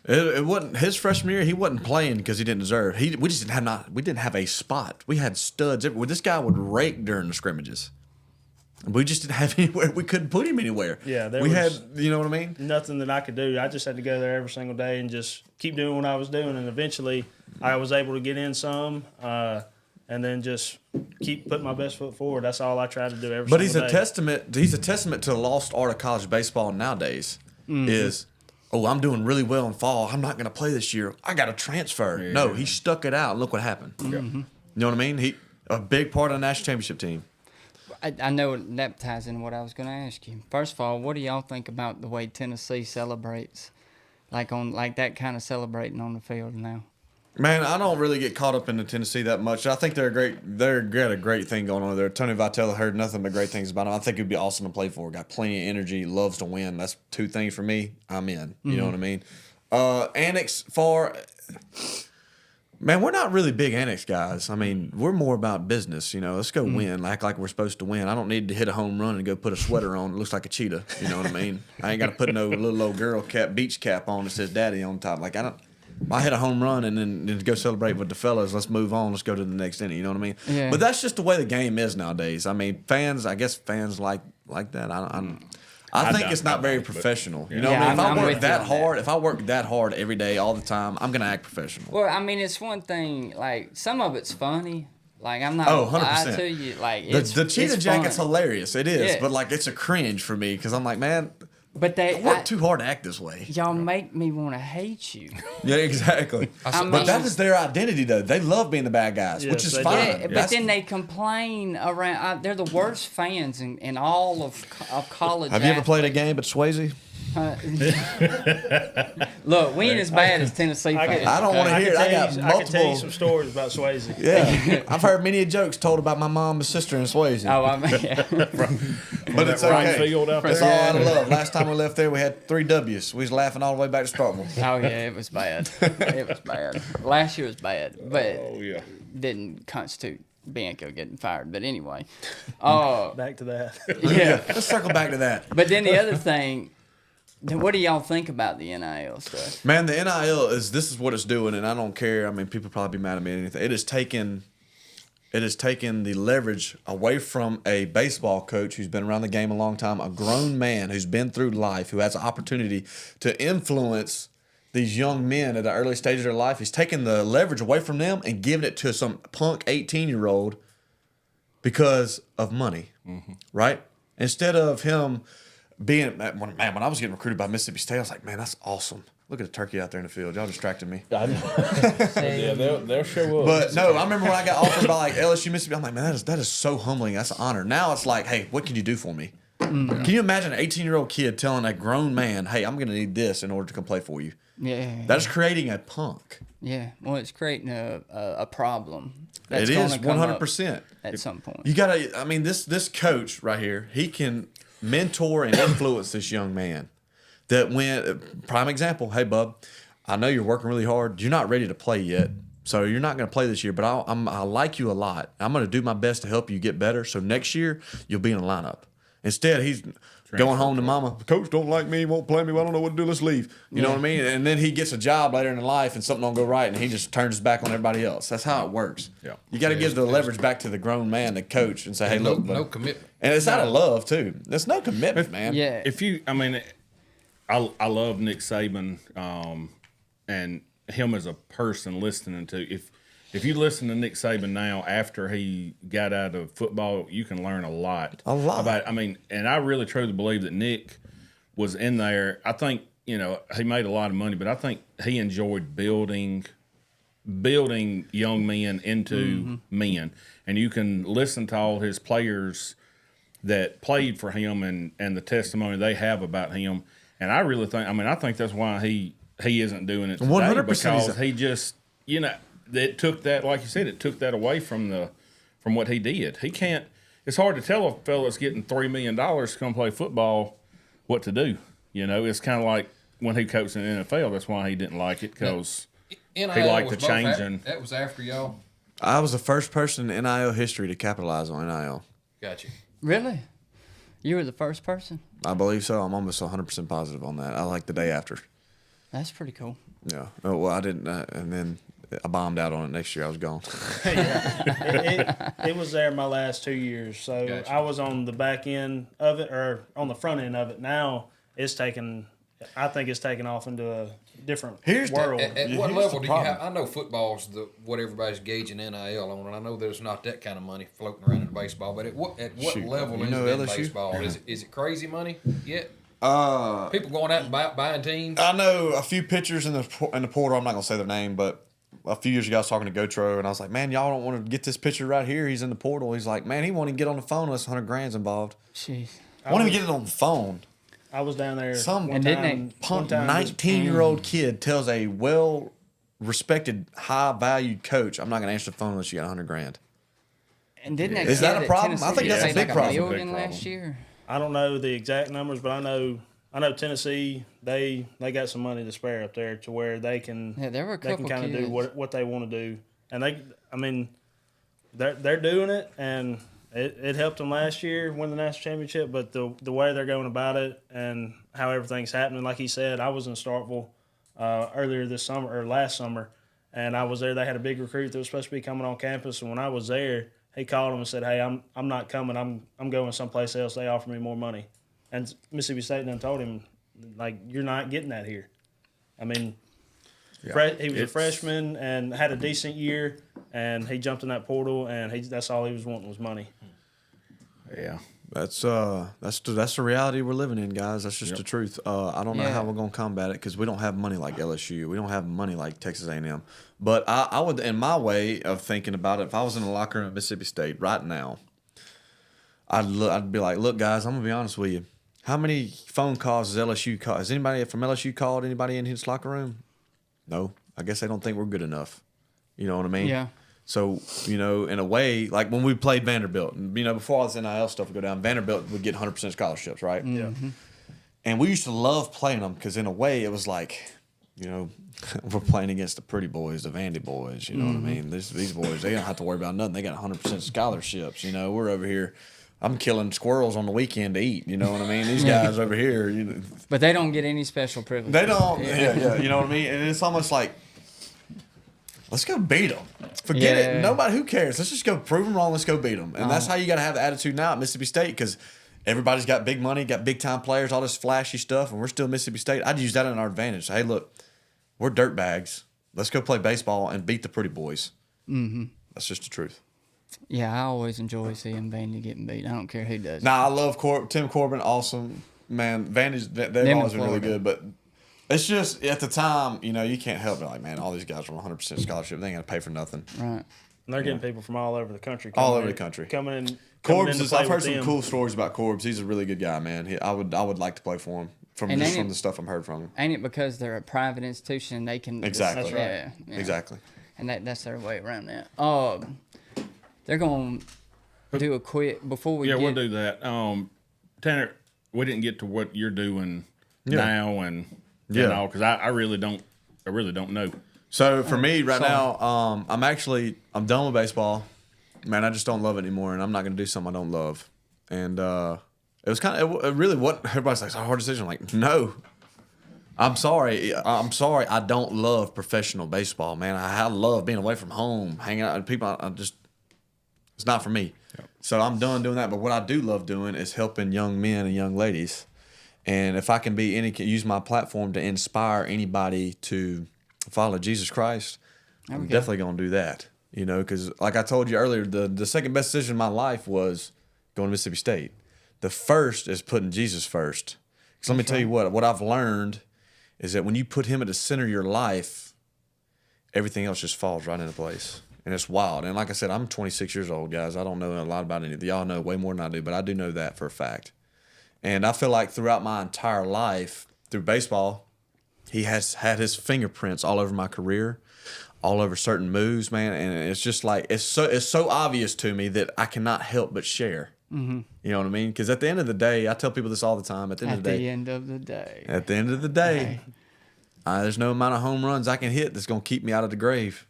D: It wasn't his freshman year. He wasn't playing because he didn't deserve. We just didn't have a spot. We had studs everywhere. This guy would rake during the scrimmages. We just didn't have anywhere. We couldn't put him anywhere.
J: Yeah,
D: we had. You know what I mean?
J: Nothing that I could do. I just had to go there every single day and just keep doing what I was doing. And eventually, I was able to get in some, and then just keep putting my best foot forward. That's all I try to do every.
D: But
J: single day.
D: He's a testament to the lost art of college baseball nowadays. Is I'm doing really well in fall. I'm not going to play this year. I got to transfer. Yeah. No, he stuck it out. And look what happened. Mm-hmm. You know what I mean? He a big part of the national championship team.
A: I know that ties in what I was going to ask you. First of all, what do y'all think about the way Tennessee celebrates, like that kind of celebrating on the field now?
D: Man, I don't really get caught up into Tennessee that much. I think they're got a great thing going on there. Tony Vitello heard nothing but great things about him. I think it'd be awesome to play for. Got plenty of energy, loves to win. That's 2 things for me. I'm in. You know what I mean? Annex for. Man, we're not really big annex guys. I mean, we're more about business. Let's go win. Act like we're supposed to win. I don't need to hit a home run and go put a sweater on. It looks like a cheetah. You know what I mean? I ain't got to put no little old girl beach cap on that says "Daddy" on top. Like I hit a home run and then go celebrate with the fellas. Let's move on. Let's go to the next inning. You know what I mean?
A: Yeah.
D: But that's just the way the game is nowadays. I mean, fans like that. I think it's not very professional. You know what I mean? If I work that hard every day, all the time, I'm gonna act professional.
A: Well, I mean, it's one thing. Like some of it's funny. Like I'm not.
D: 100%.
A: To you. Like
D: the cheetah jacket's
A: fun.
D: Hilarious. It is,
A: Yeah.
D: but like it's a cringe for me because I'm like, man.
A: But
D: I work too hard to act this way.
A: Y'all make me want to hate you.
D: Yeah, exactly. But that is their identity, though. They love being the bad guys, which is fine.
A: Yeah, but then they complain around. They're the worst fans in all of college.
D: Have you ever played a game at Swayze?
A: Look, we ain't as bad as Tennessee fans.
D: I don't want to hear it. I got
J: I can tell
D: multiple.
J: you some stories about Swayze.
D: Yeah, I've heard many jokes told about my mom and sister in Swayze.
A: Oh, I mean, yeah.
D: But it's
B: Right
D: okay.
B: field out
D: That's
B: there.
D: all out of love. Last time we left there, we had 3 W's. We was laughing all the way back to Starkville.
A: Oh yeah, it was bad. It was bad. Last year was bad, but
B: Oh yeah.
A: didn't constitute Bianco getting fired. But anyway,
J: Back to that.
A: yeah.
D: Let's circle back to that.
A: But then the other thing, what do y'all think about the NIL stuff?
D: Man, the NIL this is what it's doing, and I don't care. I mean, people probably be mad at me or anything. It has taken the leverage away from a baseball coach who's been around the game a long time, a grown man who's been through life, who has an opportunity to influence these young men at the early stage of their life. He's taking the leverage away from them and giving it to some punk 18-year-old because of money, right? Instead of him being, when I was getting recruited by Mississippi State, I was like, man, that's awesome. Look at the turkey out there in the field. Y'all distracted me.
B: Yeah, they'll show up.
D: But no, I remember when I got offered by like LSU, Mississippi. I'm like, man, that is so humbling. That's an honor. Now it's like, hey, what can you do for me? Can you imagine an 18-year-old kid telling a grown man, hey, I'm going to need this in order to come play for you?
A: Yeah.
D: That is creating a punk.
A: Yeah. Well, it's creating a problem.
D: It is 100%.
A: At some point.
D: You gotta. I mean, this coach right here, he can mentor and influence this young man. That when prime example, hey bub, I know you're working really hard. You're not ready to play yet, so you're not going to play this year. But I like you a lot. I'm going to do my best to help you get better. So next year you'll be in the lineup. Instead, he's going home to mama. Coach don't like me, won't play me. I don't know what to do. Let's leave. You know what I mean? And then he gets a job later in life, and something don't go right, and he just turns his back on everybody else. That's how it works.
B: Yeah.
D: You got to give the leverage back to the grown man, the coach, and say, hey, look,
C: no commitment.
D: and it's out of love too. There's no commitment, man.
A: Yeah.
B: I love Nick Saban, and him as a person listening to. If you listen to Nick Saban now after he got out of football, you can learn a lot. About. And I really truly believe that Nick was in there. I think he made a lot of money, but I think he enjoyed building young men into men. And you can listen to all his players that played for him and the testimony they have about him. And I really think, I think that's why he isn't doing it today.
D: 100%.
B: Because he just, it took that, like you said, it took that away from what he did. He can't, it's hard to tell a fellow that's getting $3 million to come play football what to do. It's kind of like when he coached in the NFL, that's why he didn't like it, because he liked the change.
C: That was after y'all.
D: I was the first person in NIL history to capitalize on NIL.
C: Gotcha.
A: Really? You were the first person?
D: I believe so. I'm almost 100% positive on that. I like the day after.
A: That's pretty cool.
D: Yeah. Oh, well, I didn't, and then I bombed out on it next year. I was gone.
J: It was there my last 2 years. So
C: Gotcha.
J: I was on the back end of it, or on the front end of it. Now I think it's taken off into a different world.
C: At what level do you have? I know football's what everybody's gauging NIL on, and I know there's not that kind of money floating around in baseball. But at what level is it in
D: LSU?
C: baseball? Is it crazy money yet?
D: Uh,
C: People going out and buying teams.
D: I know a few pitchers in the portal. I'm not gonna say their name, but a few years ago I was talking to Gotro, and I was like, "Man, y'all don't want to get this pitcher right here. He's in the portal." He's like, "Man, he won't even get on the phone unless $100,000's involved.
A: Jeez.
D: Won't even get it on the phone."
J: I was down there.
D: Some
J: one time,
D: punk
J: one time
D: 19-year-old kid tells a well-respected, high-valued coach, "I'm not gonna answer the phone unless you got $100,000."
A: And didn't that
D: Is that
A: kid
D: a
A: at
D: problem? I
A: Tennessee
D: think that's a
A: pay
D: big
A: like
D: problem.
A: $1 million
B: Big problem.
A: last year?
J: I don't know the exact numbers, but I know Tennessee. They got some money to spare up there to where they can.
A: Yeah, there were a
J: They can
A: couple
J: kind of
A: kids.
J: do what they want to do, and they're doing it, and it helped them last year win the national championship. But the way they're going about it and how everything's happening, like he said, I was in Starkville earlier this summer or last summer, and I was there. They had a big recruit that was supposed to be coming on campus, and when I was there, he called him and said, "Hey, I'm not coming. I'm going someplace else. They offer me more money." And Mississippi State then told him, like, "You're not getting that here." I mean, he was a freshman and had a decent year, and he jumped in that portal, and that's all he was wanting was money.
B: Yeah.
D: That's the reality we're living in, guys. That's just the truth. I don't know how we're gonna combat it because we don't have money like LSU. We don't have money like Texas A&M. But I would, in my way of thinking about it, if I was in the locker room at Mississippi State right now, I'd be like, "Look, guys, I'm gonna be honest with you. How many phone calls has LSU called? Has anybody from LSU called anybody in his locker room? No. I guess they don't think we're good enough. You know what I mean?
A: Yeah.
D: So, in a way, like when we played Vanderbilt, before all this NIL stuff would go down, Vanderbilt would get 100% scholarships, right?
J: Yeah.
D: And we used to love playing them because in a way it was like, we're playing against the pretty boys, the Vandy boys, you know what I mean? These boys, they don't have to worry about nothing. They got 100% scholarships, we're over here. I'm killing squirrels on the weekend to eat, you know what I mean? These guys over here.
A: But they don't get any special privileges.
D: They don't, yeah, you know what I mean? And it's almost like, let's go beat them. Forget it. Nobody, who cares? Let's just go prove them wrong. Let's go beat them. And that's how you got to have the attitude now at Mississippi State because everybody's got big money, got big-time players, all this flashy stuff, and we're still Mississippi State. I'd use that in our advantage. Hey, look, we're dirtbags. Let's go play baseball and beat the pretty boys. Mm-hmm. That's just the truth.
A: Yeah, I always enjoy seeing Vandy getting beat. I don't care who does.
D: Nah, I love Tim Corbin. Awesome. Man, Vandy's, they've always been really good, but it's just, at the time, you can't help it. Like, man, all these guys are on 100% scholarship. They ain't got to pay for nothing.
A: Right.
J: And they're getting people from all over the country.
D: All over the country.
J: Coming in.
D: Corbs, I've heard some cool stories about Corbs. He's a really good guy, man. I would like to play for him from the stuff I've heard from him.
A: Ain't it because they're a private institution? They can
D: exactly.
A: That's right. Yeah.
D: Exactly.
A: And that's their way around that. They're going to do a quick before we.
B: Yeah, we'll do that. Tanner, we didn't get to what you're doing now and all because I really don't know.
D: So for me right now, I'm done with baseball. Man, I just don't love it anymore, and I'm not going to do something I don't love. And it was it really what everybody's like, it's a hard decision. I'm like, no. I'm sorry. I don't love professional baseball, man. I love being away from home, hanging out with people. It's not for me. Yep. So I'm done doing that. But what I do love doing is helping young men and young ladies. And if I can use my platform to inspire anybody to follow Jesus Christ, I'm definitely going to do that. Because like I told you earlier, the second best decision in my life was going to Mississippi State. The first is putting Jesus first. Because let me tell you what I've learned is that when you put him at the center of your life, everything else just falls right into place. And it's wild. And like I said, I'm 26 years old, guys. I don't know a lot about any of it. Y'all know way more than I do, but I do know that for a fact. And I feel like throughout my entire life, through baseball, he has had his fingerprints all over my career, all over certain moves, man. And it's just like, it's so obvious to me that I cannot help but share. Mm-hmm. You know what I mean? Because at the end of the day, I tell people this all the time. At the end of the day, there's no amount of home runs I can hit that's going to keep me out of the grave.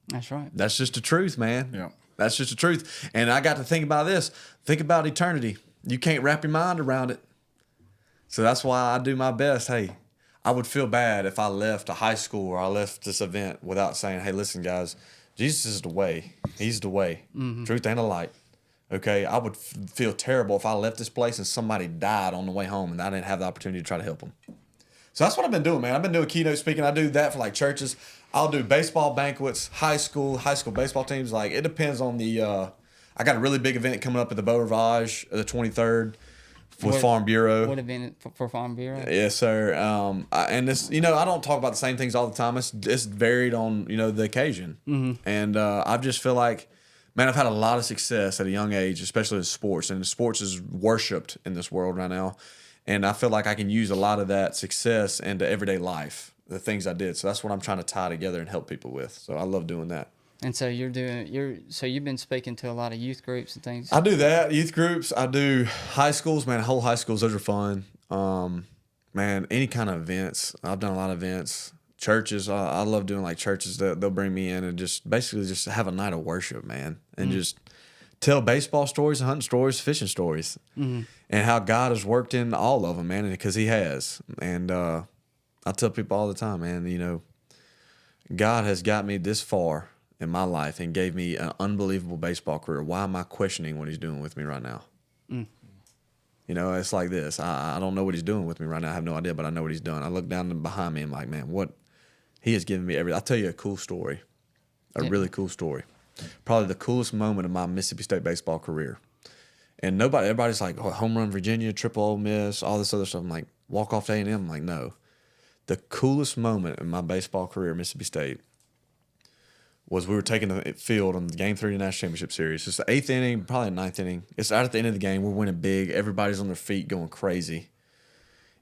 A: That's right.
D: That's just the truth, man.
B: Yeah.
D: That's just the truth. And I got to think about this. Think about eternity. You can't wrap your mind around it. So that's why I do my best. Hey, I would feel bad if I left a high school or I left this event without saying, hey, listen, guys, Jesus is the way. He's the way. Mm-hmm. Truth and the light. Okay, I would feel terrible if I left this place and somebody died on the way home and I didn't have the opportunity to try to help them. So that's what I've been doing, man. I've been doing keynote speaking. I do that for like churches. I'll do baseball banquets, high school baseball teams. Like it depends on the. I got a really big event coming up at the Beau Rivage, the 23rd, with Farm Bureau.
A: What event for Farm Bureau?
D: Yes, sir. And this, I don't talk about the same things all the time. It's varied on the occasion. Mm-hmm. And I just feel like, man, I've had a lot of success at a young age, especially in sports. And sports is worshipped in this world right now. And I feel like I can use a lot of that success into everyday life, the things I did. So that's what I'm trying to tie together and help people with. So I love doing that.
A: And so you've been speaking to a lot of youth groups and things.
D: I do that, youth groups. I do high schools, man. Whole high schools, those are fun. Man, any kind of events. I've done a lot of events. Churches, I love doing like churches. They'll bring me in and just basically just have a night of worship, man, and just tell baseball stories, hunting stories, fishing stories, and how God has worked in all of them, man, because He has. And I tell people all the time, man, God has got me this far in my life and gave me an unbelievable baseball career. Why am I questioning what He's doing with me right now? It's like this. I don't know what He's doing with me right now. I have no idea, but I know what He's done. I look down behind me and I'm like, man, what He has given me everything. I'll tell you a cool story, really cool story. Probably the coolest moment of my Mississippi State baseball career. And everybody's like, oh, home run Virginia, triple Ole Miss, all this other stuff. I'm like, walk off to A&M. I'm like, no. The coolest moment in my baseball career at Mississippi State was we were taking the field on the Game 3 of the National Championship Series. It's the 8th inning, probably the 9th inning. It's out at the end of the game. We're winning big. Everybody's on their feet going crazy.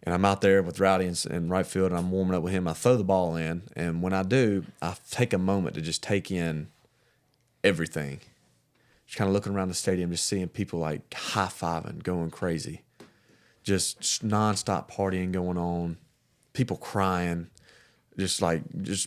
D: And I'm out there with Rowdy in right field, and I'm warming up with him. I throw the ball in, and when I do, I take a moment to just take in everything. Just kind of looking around the stadium, just seeing people like high-fiving, going crazy. Just nonstop partying going on, people crying, just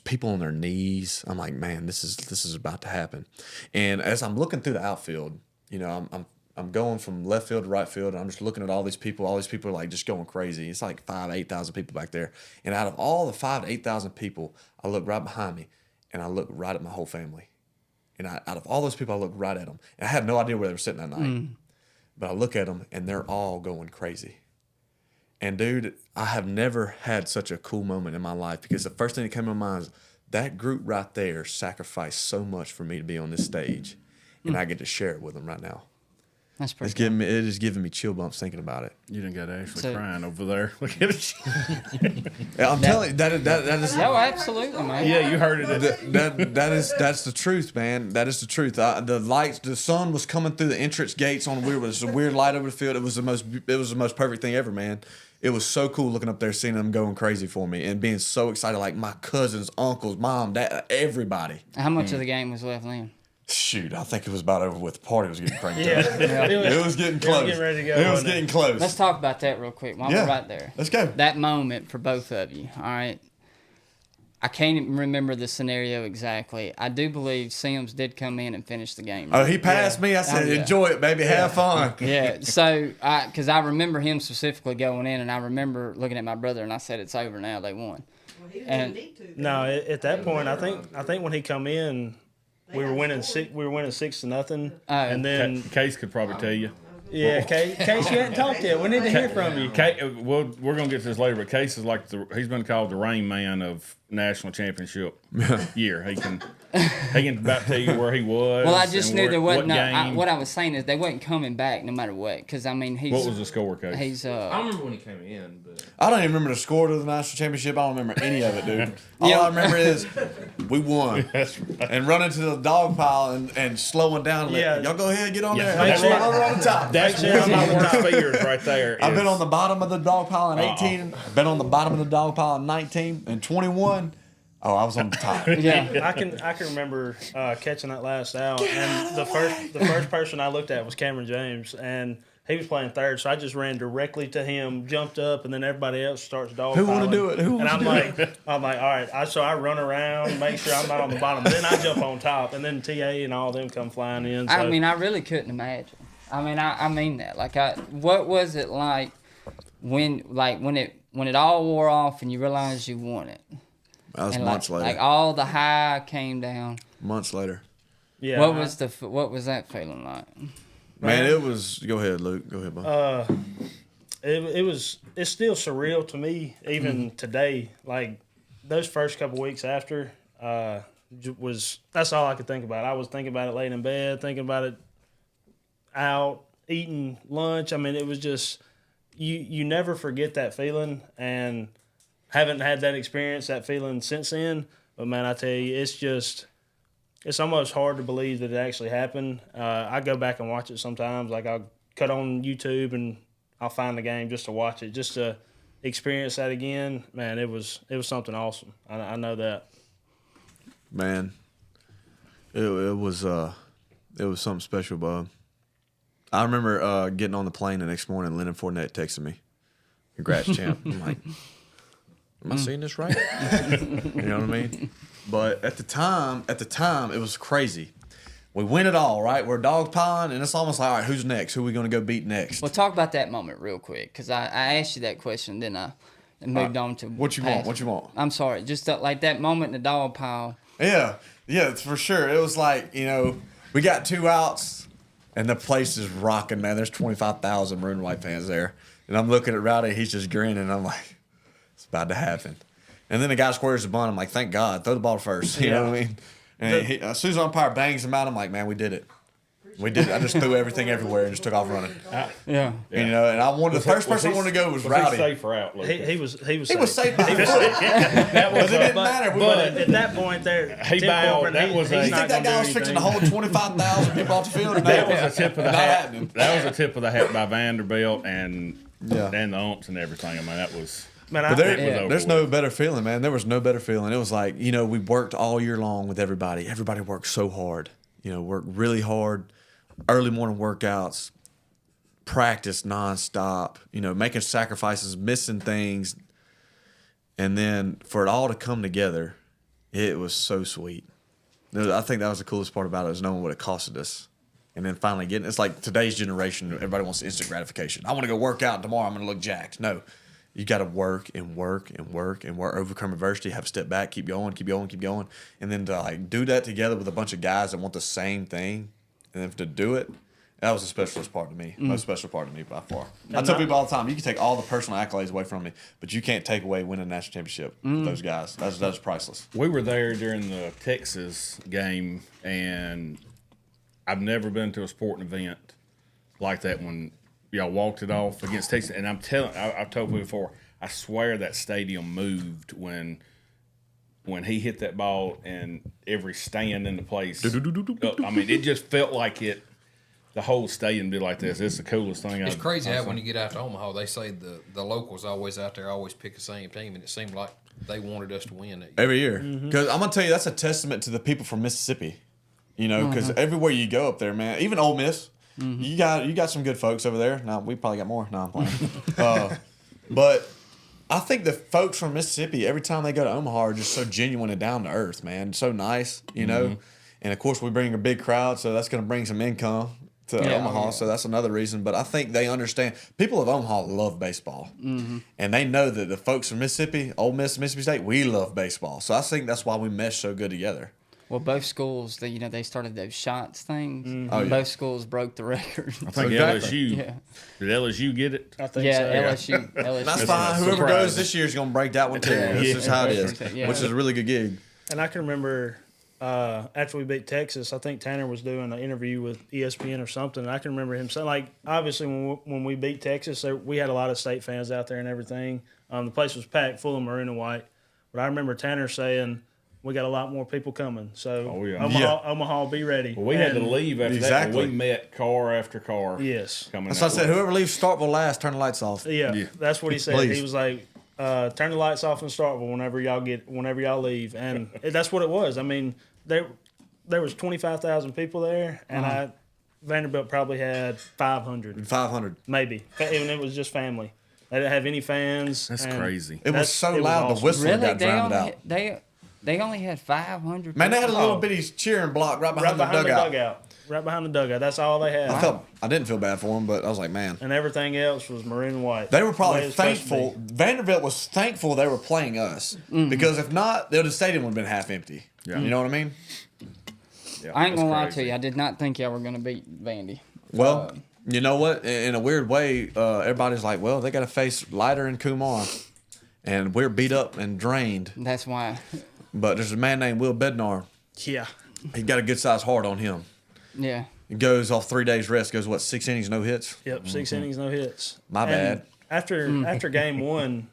D: people on their knees. I'm like, man, this is about to happen. And as I'm looking through the outfield, you know, I'm going from left field to right field, and I'm just looking at all these people. All these people are like just going crazy. It's like 8,000 people back there. And out of all the 5,000 to 8,000 people, I look right behind me, and I look right at my whole family. And out of all those people, I look right at them. And I had no idea where they were sitting that night. But I look at them, and they're all going crazy. And, dude, I have never had such a cool moment in my life, because the first thing that came to my mind is that group right there sacrificed so much for me to be on this stage, and I get to share it with them right now.
A: That's pretty
D: cool. It is giving me chill bumps thinking about it.
B: You done got Ashley crying over there. Look at it.
D: I'm telling you, that is.
A: No, absolutely, man.
B: Yeah, you heard it.
D: That's the truth, man. That is the truth. The lights, the sun was coming through the entrance gates on weird. It was a weird light over the field. It was the most perfect thing ever, man. It was so cool looking up there, seeing them going crazy for me, and being so excited. Like my cousins, uncles, mom, dad, everybody.
A: How much of the game was left in?
D: Shoot, I think it was about over with. The party was getting cranked
J: Yeah.
D: up. It was getting close.
J: Getting ready to go,
D: it was
J: wasn't
D: getting
J: it?
D: close.
A: Let's talk about that real quick while we're right there.
D: Let's go.
A: That moment for both of you, all right? I can't remember the scenario exactly. I do believe Sims did come in and finish the game.
D: Oh, he passed me. I said, enjoy it, baby. Have fun.
A: Yeah, so, because I remember him specifically going in, and I remember looking at my brother, and I said, it's over now, they won.
J: No, at that point, I think when he come in, we were winning 6-0, and then
B: Case could probably tell you.
J: Yeah, Case, you hadn't talked yet. We need to hear from you.
B: Well, we're gonna get to this later, but Case is like he's been called the Rain Man of national championship year. He can about tell you where he was.
A: Well, I just knew there wasn't.
B: What
A: I was saying is they wasn't coming back no matter what. Because I mean,
B: what was the score, Case?
A: He's.
K: I don't remember when he came in, but
D: I don't even remember the score to the national championship. I don't remember any of it, dude. All I remember is we won.
B: That's right.
D: And running to the dog pile and slowing down. Y'all go ahead, get on there.
B: That's
D: right on the top.
B: That's one of my worst fears right there.
D: I've been on the bottom of the dog pile in 18. I've been on the bottom of the dog pile in 19 and 21. Oh, I was on the top.
J: Yeah, I can remember catching that last out, and the first person I looked at was Cameron James, and he was playing third, so I just ran directly to him, jumped up, and then everybody else starts dog.
D: Who want to do it?
J: And I'm like, all right. So I run around, make sure I'm not on the bottom, then I jump on top, and then TA and all them come flying in. So.
A: I mean, I really couldn't imagine. I mean, I mean that. Like, what was it like when it all wore off and you realized you won it?
D: That was months later.
A: Like all the high came down.
D: Months later.
J: Yeah.
A: What was that feeling like?
D: Man, it was. Go ahead, Luke. Go ahead, bud.
J: It's still surreal to me even today. Like those first couple weeks after that's all I could think about. I was thinking about it laying in bed, thinking about it out eating lunch. I mean, it was just you never forget that feeling, and haven't had that experience, that feeling since then. But man, I tell you, it's almost hard to believe that it actually happened. I go back and watch it sometimes. Like I'll cut on YouTube and I'll find the game just to watch it, just to experience that again. Man, it was something awesome. I know that.
D: Man, it was something special, bub. I remember getting on the plane the next morning. Leonard Fournette texted me, "Congrats, champ." I'm like, am I seeing this right? You know what I mean? But at the time, it was crazy. We win it all, right? We're dog piling, and it's almost like, all right, who's next? Who are we going to go beat next?
A: Well, talk about that moment real quick, because I asked you that question, then I moved on to
D: what you want. What you want?
A: I'm sorry, just like that moment in the dog pile.
D: Yeah, for sure. It was like, we got 2 outs. And the place is rocking, man. There's 25,000 Maroon and White fans there. And I'm looking at Rowdy. He's just grinning. I'm like, it's about to happen. And then the guy squares the bunt. I'm like, thank God. Throw the ball first. You know what I mean? And as soon as the umpire bangs him out, I'm like, man, we did it. We did it. I just threw everything everywhere and just took off running.
A: Yeah.
D: And I wanted the first person I wanted to go was Rowdy.
B: He safe or out?
J: He was safe.
D: He was safe. But it didn't matter.
J: But at that point,
B: he bowed. That was
D: you think that guy was fixing to hold 25,000 people off the field?
B: That was a tip of the hat. That was a tip of the hat by Vanderbilt, and
D: Yeah.
B: and the umps and everything. I mean, that was.
J: Man,
D: But
B: it was over
D: there's
B: with.
D: no better feeling, man. There was no better feeling. It was like, we worked all year long with everybody. Everybody worked so hard. Worked really hard. Early morning workouts, practice nonstop, making sacrifices, missing things. And then for it all to come together, it was so sweet. I think that was the coolest part about it, is knowing what it costed us. And then finally getting, it's like today's generation, everybody wants instant gratification. I want to go work out tomorrow, I'm going to look jacked. No, you got to work and work and work and work, overcome adversity, have a step back, keep going, keep going, keep going. And then to do that together with a bunch of guys that want the same thing, and then to do it, that was the specialist part to me, most special part to me by far. I tell people all the time, you can take all the personal accolades away from me, but you can't take away winning a national championship with those guys. That's priceless.
B: We were there during the Texas game, and I've never been to a sporting event like that when y'all walked it off against Texas. And I've told people before, I swear that stadium moved when he hit that ball and every stand in the place. I mean, it just felt like it. The whole stadium did like this. It's the coolest thing.
C: It's crazy how when you get out to Omaha, they say the locals always out there always pick the same team, and it seemed like they wanted us to win that year.
D: Every year. Because I'm going to tell you, that's a testament to the people from Mississippi. Because everywhere you go up there, man, even Ole Miss, you got some good folks over there. Now, we probably got more. No, I'm playing. But I think the folks from Mississippi, every time they go to Omaha, are just so genuine and down to earth, man. So nice, And, of course, we bring a big crowd, so that's going to bring some income to Omaha, so that's another reason. But I think they understand. People of Omaha love baseball, and they know that the folks from Mississippi, Ole Miss, Mississippi State, we love baseball. So I think that's why we mesh so good together.
A: Well, both schools, they started those shots things.
D: Oh, yeah.
A: Both schools broke the record.
B: I think LSU. Yeah. Did LSU get it?
J: I think so.
A: LSU.
D: That's fine. Whoever goes this year is going to break that one too. That's just how it is, which is a really good gig.
J: And I can remember after we beat Texas, I think Tanner was doing an interview with ESPN or something. And I can remember him saying, obviously when we beat Texas, we had a lot of state fans out there and everything. The place was packed full of maroon and white. But I remember Tanner saying, we got a lot more people coming. So Omaha, be ready.
B: Well, we had to leave after that. We met car after car.
J: Yes.
D: That's what I said. Whoever leaves Starkville last, turn the lights off.
J: Yeah. That's what he said.
D: Please.
J: He was like, turn the lights off in Starkville whenever y'all leave. And that's what it was. I mean, there was 25,000 people there, and Vanderbilt probably had 500.
D: 500.
J: Maybe. Even it was just family. They didn't have any fans.
B: That's crazy.
D: It was so loud,
J: awesome.
D: the whistle got drowned out.
A: They only had 500
D: Man, they had a little bitty cheering block right behind the dugout.
J: Right behind the dugout. That's all they had.
D: I didn't feel bad for them, but I was like, man.
J: And everything else was maroon and white.
D: They were probably thankful. Vanderbilt was thankful they were playing us. Because if not, the stadium would have been half empty. Yeah. You know what I mean?
A: Yeah, I ain't going to lie to you. I did not think y'all were going to beat Vandy.
D: Well, you know what? In a weird way, everybody's like, well, they got to face Leiter and Kumar. And we're beat up and drained.
A: That's why.
D: But there's a man named Will Bednar.
J: Yeah.
D: He got a good-sized heart on him.
A: Yeah.
D: He goes off 3 days rest, goes, 6 innings, no hits?
J: Yep, 6 innings, no hits.
D: My bad.
J: After game one,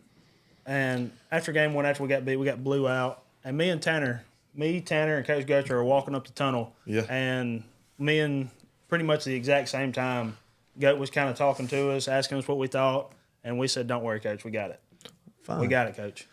J: after we got beat, we got blew out. And Tanner, and Coach Gutcher are walking up the tunnel.
D: Yeah.
J: And me and pretty much the exact same time, Goat was kind of talking to us, asking us what we thought. And we said, don't worry, Coach, we got it.
D: Fine.
J: We got it, Coach.